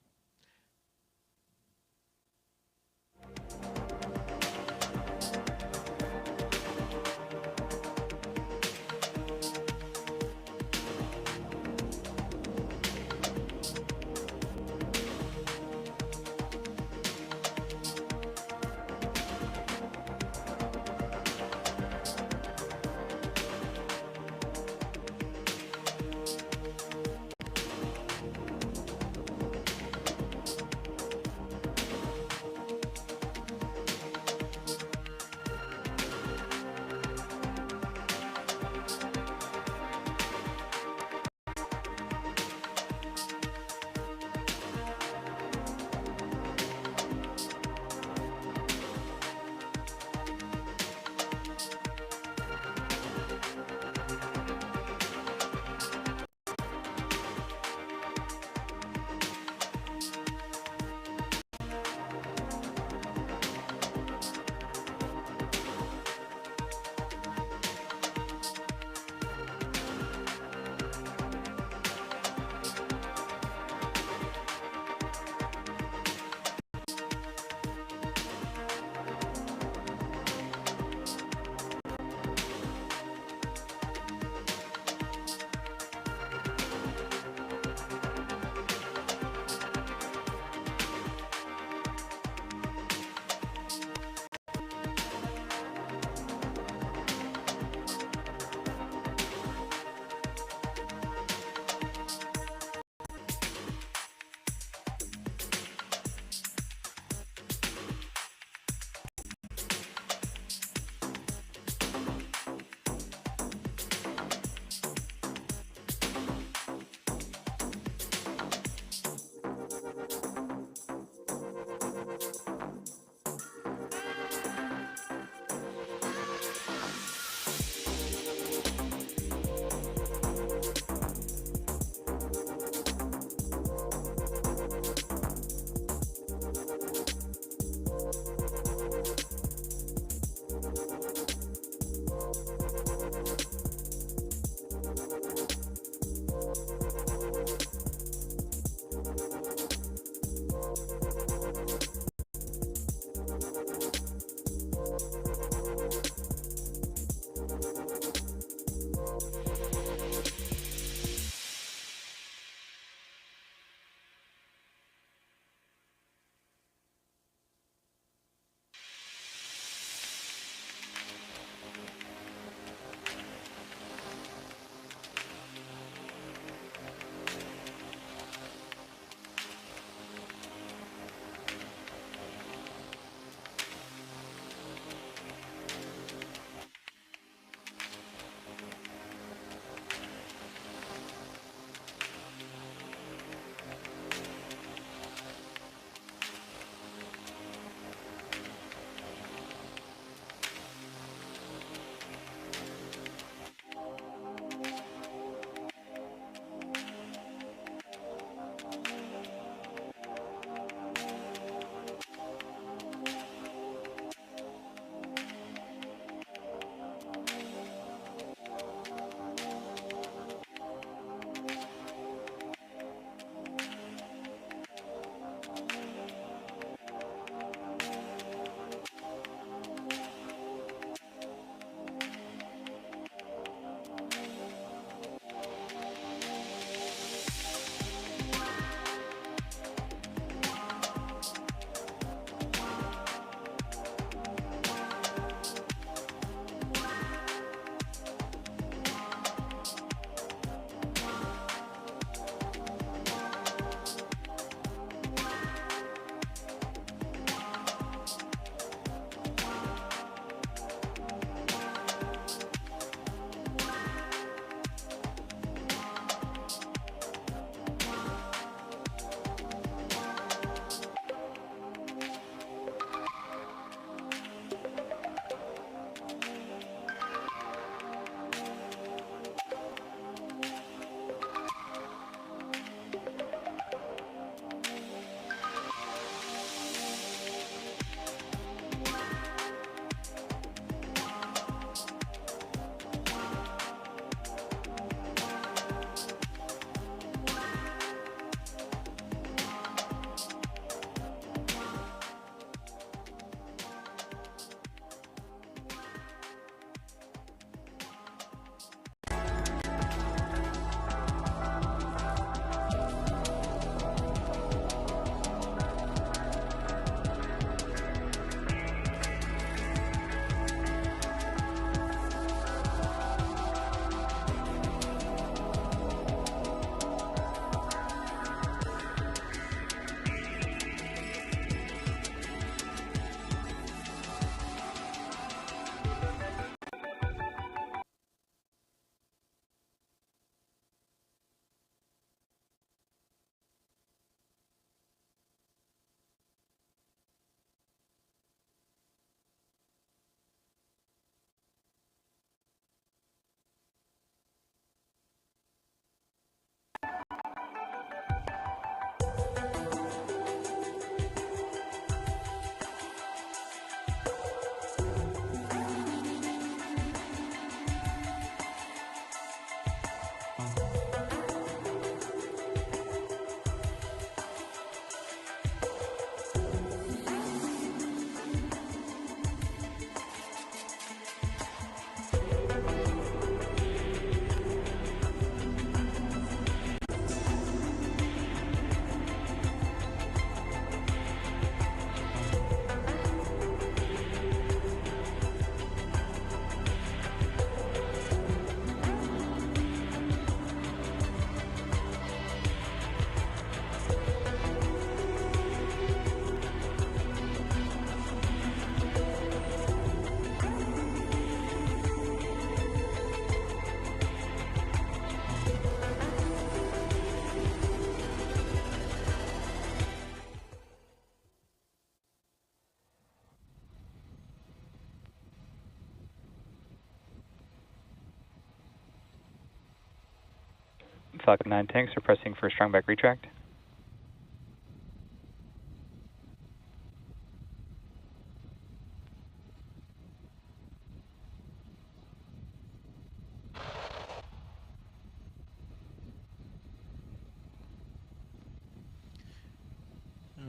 Falcon 9 tanks are pressing for strong back retract.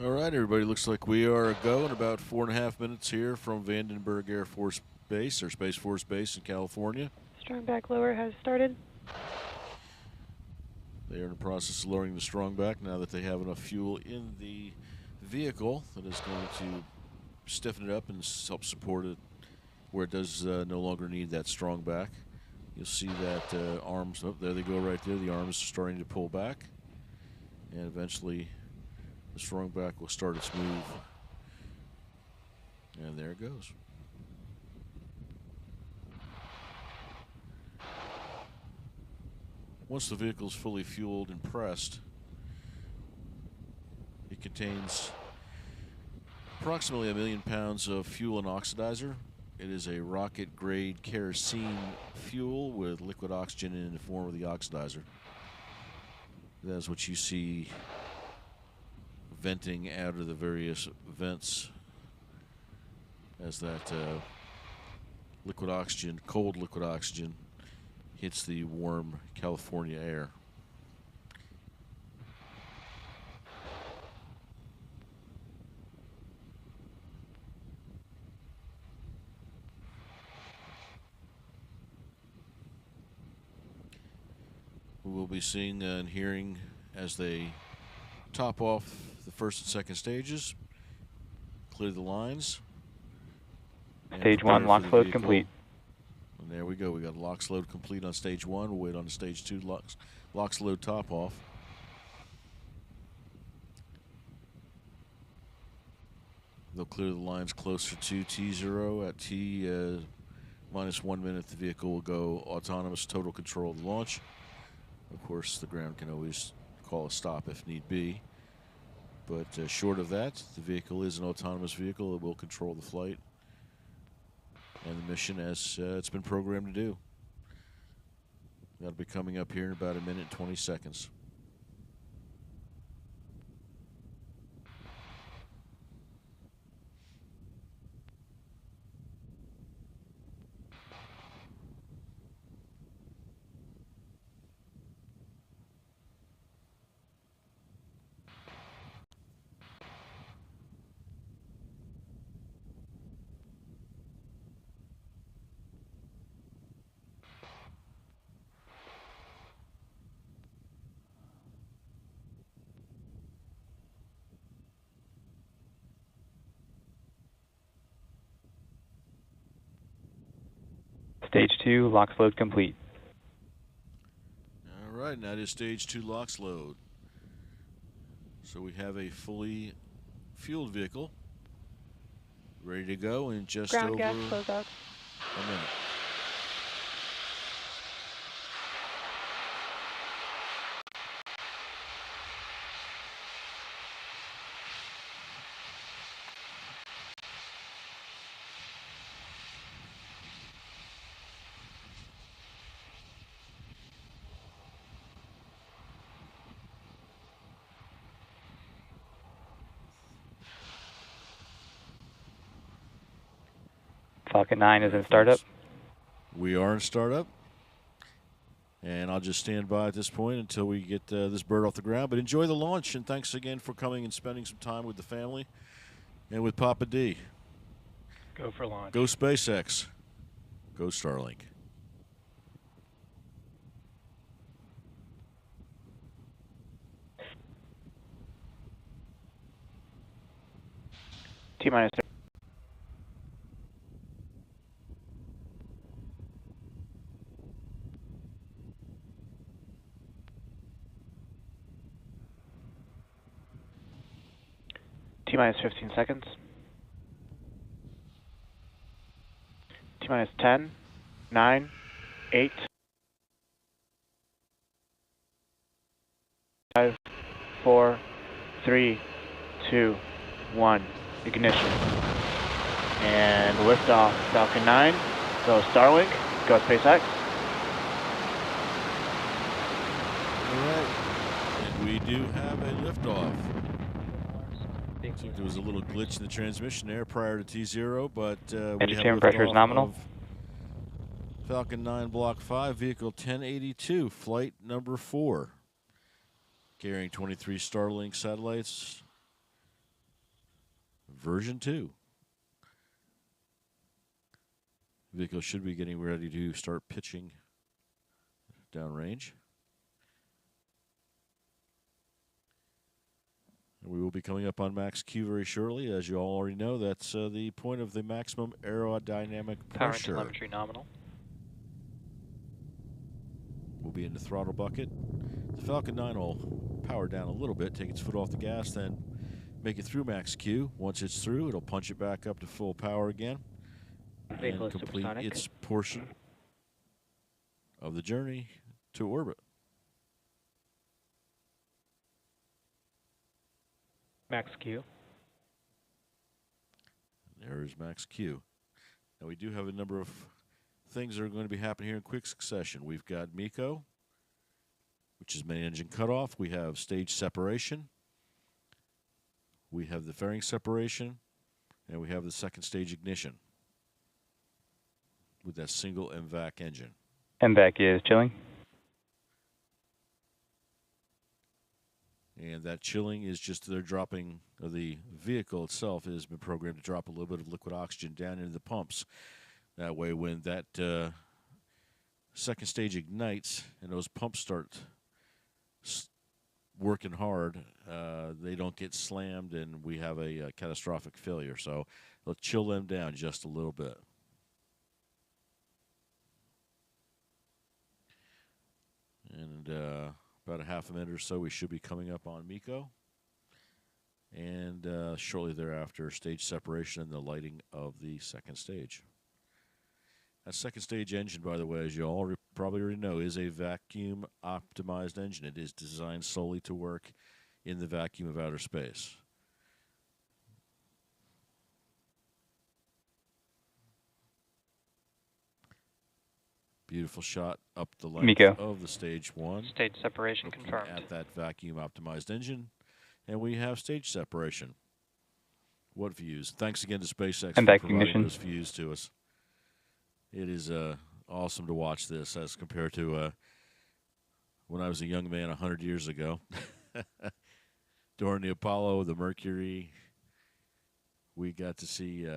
All right, everybody. Looks like we are a go in about 4.5 minutes here from Vandenberg Air Force Base, or Space Force Base in California. Strong back lower has started. They are in the process of lowering the strong back now that they have enough fuel in the vehicle that is going to stiffen it up and help support it where it does no longer need that strong back. You'll see that arms, oh, there they go right there. The arms are starting to pull back, and eventually the strong back will start its move. And there it goes. Once the vehicle is fully fueled and pressed, it contains approximately 1 million pounds of fuel and oxidizer. It is a rocket-grade kerosene fuel with liquid oxygen in the form of the oxidizer. That is what you see venting out of the various vents as that liquid oxygen, cold liquid oxygen, hits the warm California air. We will be seeing and hearing as they top off the first and second stages, clear the lines. Stage 1, LOX load complete. And there we go. We got LOX load complete on stage 1. We'll wait on the stage 2 LOX load top off. They'll clear the lines closer to T0 at T minus 1 minute. The vehicle will go autonomous total control of the launch. Of course, the ground can always call a stop if need be. But short of that, the vehicle is an autonomous vehicle. It will control the flight and the mission as it's been programmed to do. That'll be coming up here in about 1 minute and 20 seconds. Stage 2, LOX load complete. All right, and that is stage 2 LOX load. So we have a fully fueled vehicle ready to go in just Ground over gas close out. a minute. Falcon 9 is in startup. We are in startup. And I'll just stand by at this point until we get this bird off the ground. But enjoy the launch, and thanks again for coming and spending some time with the family and with Papa D. Go for launch. Go SpaceX. Go Starlink. T-minus. T-minus 15 seconds. T-minus 10, 9, 8, 5, 4, 3, 2, 1. Ignition. And liftoff. Falcon 9. Go Starlink. Go SpaceX. All do have a liftoff. There was a little glitch in the transmission there prior to T0, but we have Entertainment pressure is liftoff nominal. of Falcon 9 Block 5, vehicle 1082, flight number 4, carrying 23 Starlink satellites, version 2. Vehicle should be getting ready to start pitching downrange. We will be coming up on max Q very shortly. As you all already know, that's the point of the maximum aerodynamic Power and pressure. telemetry nominal. We'll be in the throttle bucket. The Falcon 9 will power down a little bit, take its foot off the gas, then make it through max Q. Once it's through, it'll punch it back up to full power again Vehicle and is complete supersonic. its portion of the journey to orbit. Max Q. There is max Q. Now we do have a number of things that are going to be happening here in quick succession. We've got MECO, which is main engine cutoff. We have stage separation. We have the fairing separation. And we have the second stage ignition with that single MVAC engine. MVAC is chilling. And that chilling is just their dropping of the vehicle itself has been programmed to drop a little bit of liquid oxygen down into the pumps. That way, when that second stage ignites and those pumps start working hard, they don't get slammed and we have a catastrophic failure. So they'll chill them down just a little bit. And about a half a minute or so, we should be coming up on MECO. And shortly thereafter, stage separation and the lighting of the second stage. That second stage engine, by the way, as you all probably already know, is a vacuum optimized engine. It is designed solely to work in the vacuum of outer space. Beautiful shot up the length MECO. of the stage 1. Stage separation Looking confirmed. at that vacuum optimized engine. And we have stage separation. What views? Thanks again to SpaceX And for back providing ignition. those views to us. It is awesome to watch this as compared to when I was a young man 100 years ago. During the Apollo, the Mercury, we got to see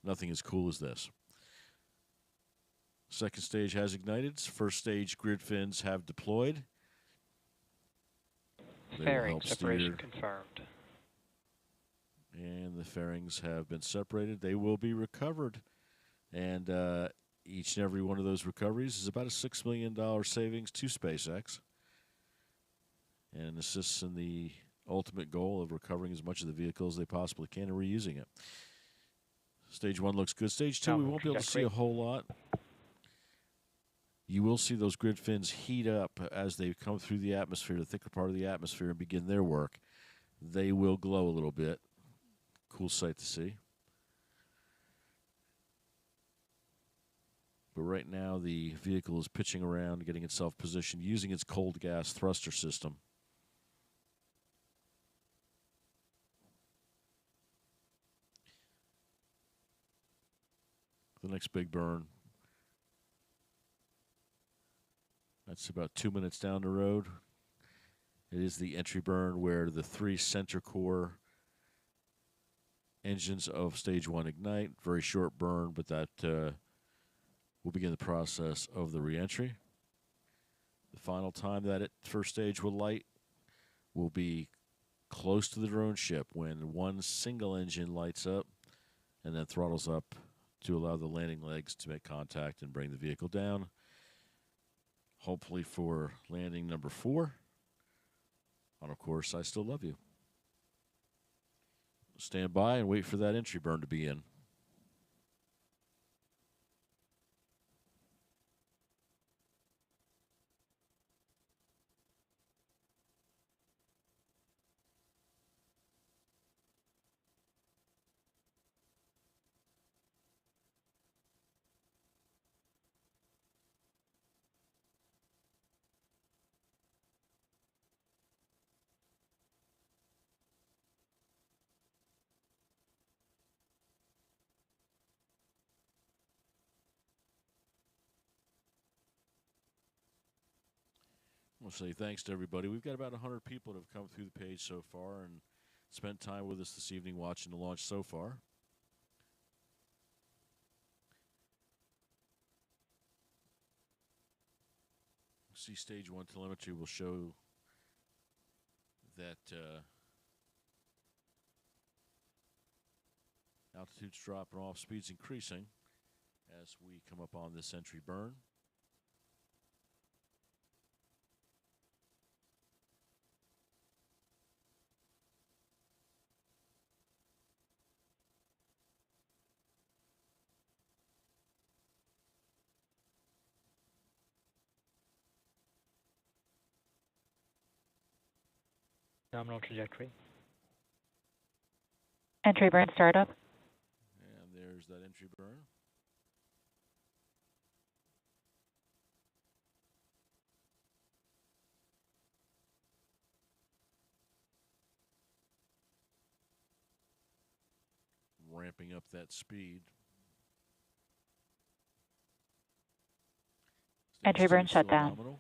nothing as cool as this. Second stage has ignited. First stage grid fins have deployed. They will Fairing help separation steer. confirmed. And the fairings have been separated. They will be recovered. And each and every one of those recoveries is about a $6 million savings to SpaceX. And assists in the ultimate goal of recovering as much of the vehicle as they possibly can and reusing it. Stage 1 looks good. Stage 2, we won't be able to see a whole lot. You will see those grid fins heat up as they come through the atmosphere, the thicker part of the atmosphere, and begin their work. They will glow a little bit. Cool sight to see. But right now, the vehicle is pitching around, getting itself positioned, using its cold gas thruster system. The next big burn. That's about 2 minutes down the road. It is the entry burn where the 3 center core engines of stage 1 ignite. Very short burn, but that will begin the process of the reentry. The final time that first stage will light will be close to the drone ship when one single engine lights up and then throttles up to allow the landing legs to make contact and bring the vehicle down. Hopefully for landing number 4. And of course, I still love you. Stand by and wait for that entry burn to begin. We'll say thanks to everybody. We've got about 100 people that have come through the page so far and spent time with us this evening watching the launch so far. See, stage 1 telemetry will show that altitude's dropping off, speed's increasing as we come up on this entry burn. Nominal trajectory. Entry burn startup. And there's that entry burn. Ramping up that speed. Entry burn Still shut down. nominal.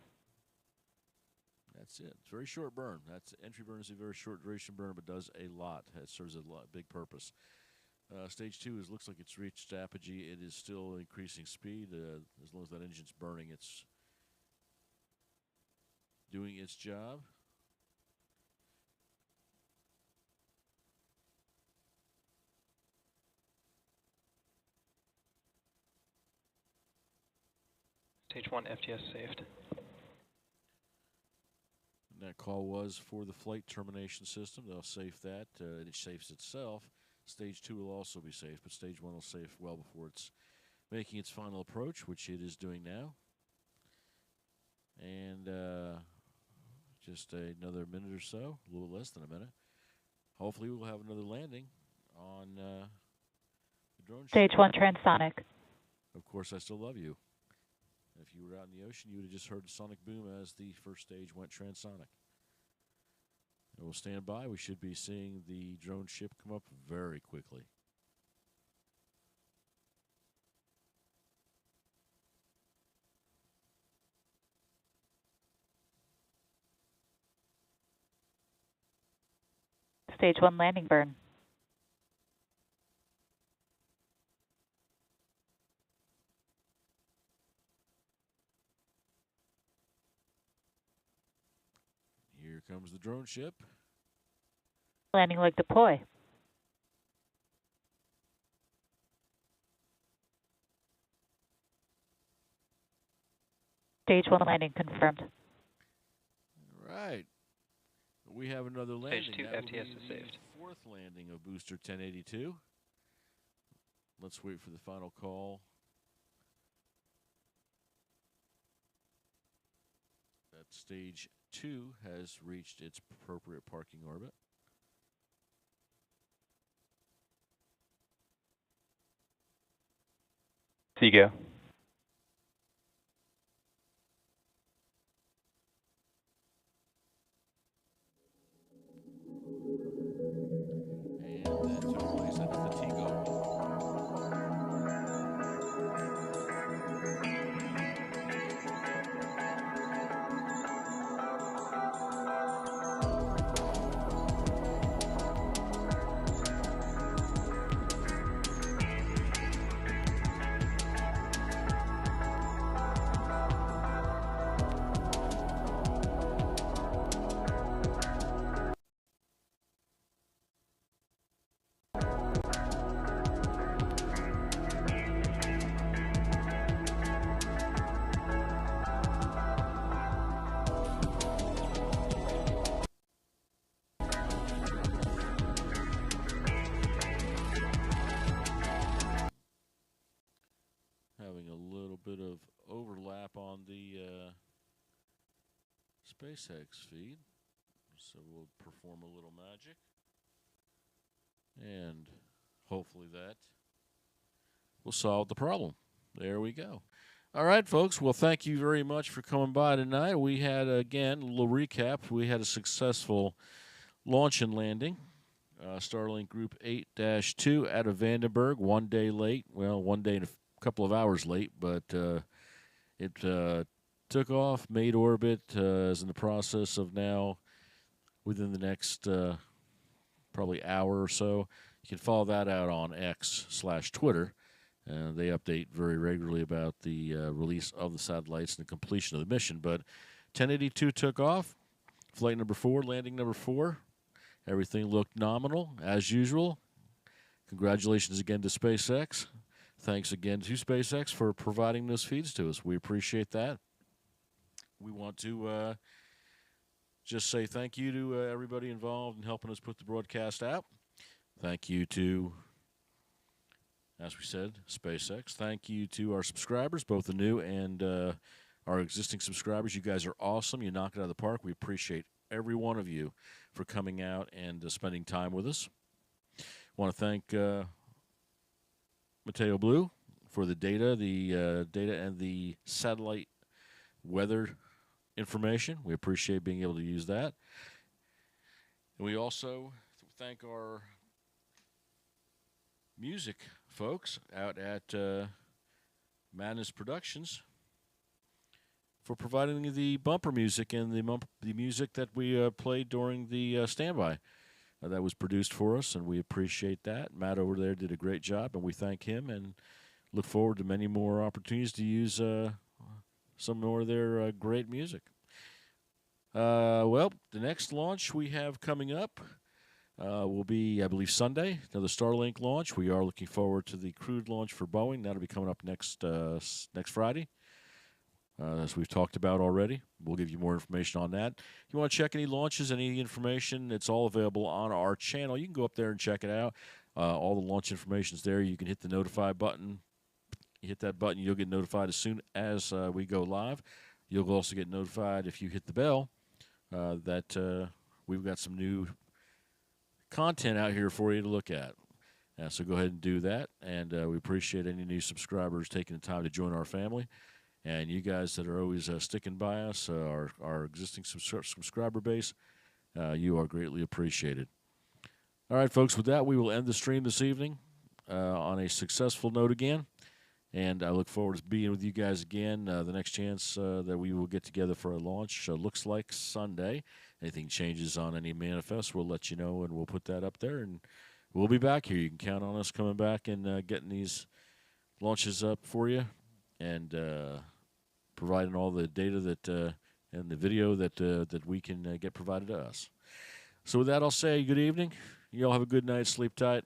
That's it. It's a very short burn. That's entry burn is a very short duration burn, but does a lot. It serves a big purpose. Stage 2 looks like it's reached apogee. It is still increasing speed. As long as that engine's burning, it's doing its job. Stage 1 FTS saved. And that call was for the flight termination system. They'll safe that. It safes itself. Stage 2 will also be safe, but stage 1 will safe well before it's making its final approach, which it is doing now. And just another minute or so, a little less than a minute. Hopefully we'll have another landing on the drone Stage ship. 1 transonic. Of course, I still love you. If you were out in the ocean, you would have just heard the sonic boom as the first stage went transonic. And we'll stand by. We should be seeing the drone ship come up very quickly. Stage 1 landing burn. Here comes the drone ship. Landing leg deploy. Stage 1 landing confirmed. All right. We have another landing. Stage 2 That will FTS be is the saved. fourth landing of booster 1082. Let's wait for the final call. That stage 2 has reached its appropriate parking orbit. Seago. And that took place. That is the Tigo. Having a little bit of overlap on the SpaceX feed. So we'll perform a little magic. And hopefully that will solve the problem. There we go. All right, folks. Well, thank you very much for coming by tonight. We had, again, a little recap. We had a successful launch and landing. Starlink Group 8-2 out of Vandenberg, 1 day late. Well, 1 day and a couple of hours late, but it took off, made orbit, is in the process of now, within the next probably hour or so. You can follow that out on X/Twitter. They update very regularly about the release of the satellites and the completion of the mission. But 1082 took off, flight number 4, landing number 4. Everything looked nominal, as usual. Congratulations again to SpaceX. Thanks again to SpaceX for providing those feeds to us. We appreciate that. We want to just say thank you to everybody involved in helping us put the broadcast out. Thank you to, as we said, SpaceX. Thank you to our subscribers, both the new and our existing subscribers. You guys are awesome. You knock it out of the park. We appreciate every one of you for coming out and spending time with us. Want to thank meteoblue for the data, and the satellite weather information. We appreciate being able to use that. And we also thank our music folks out at Maddness Productions for providing the bumper music and the music that we played during the standby. That was produced for us, and we appreciate that. Matt over there did a great job, and we thank him and look forward to many more opportunities to use some more of their great music. Well, the next launch we have coming up will be, I believe, Sunday, another Starlink launch. We are looking forward to the crewed launch for Boeing. That'll be coming up next Friday. As we've talked about already. We'll give you more information on that. If you want to check any launches, any information, it's all available on our channel. You can go up there and check it out. All the launch information is there. You can hit the notify button. You hit that button, you'll get notified as soon as we go live. You'll also get notified if you hit the bell that we've got some new content out here for you to look at. So go ahead and do that. And we appreciate any new subscribers taking the time to join our family. And you guys that are always sticking by us, our existing subscriber base, you are greatly appreciated. All right, folks, with that, we will end the stream this evening on a successful note again. And I look forward to being with you guys again. The next chance that we will get together for a launch looks like Sunday. Anything changes on any manifest, we'll let you know, and we'll put that up there. And we'll be back here. You can count on us coming back and getting these launches up for you. And providing all the data that and the video that we can get provided to us. So with that, I'll say good evening. You all have a good night. Sleep tight.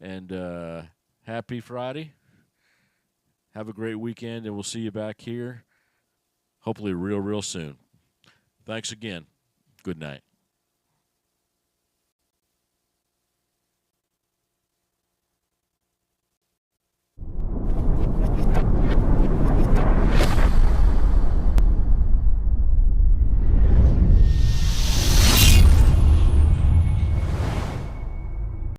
And happy Friday. Have a great weekend, and we'll see you back here hopefully real soon. Thanks again. Good night.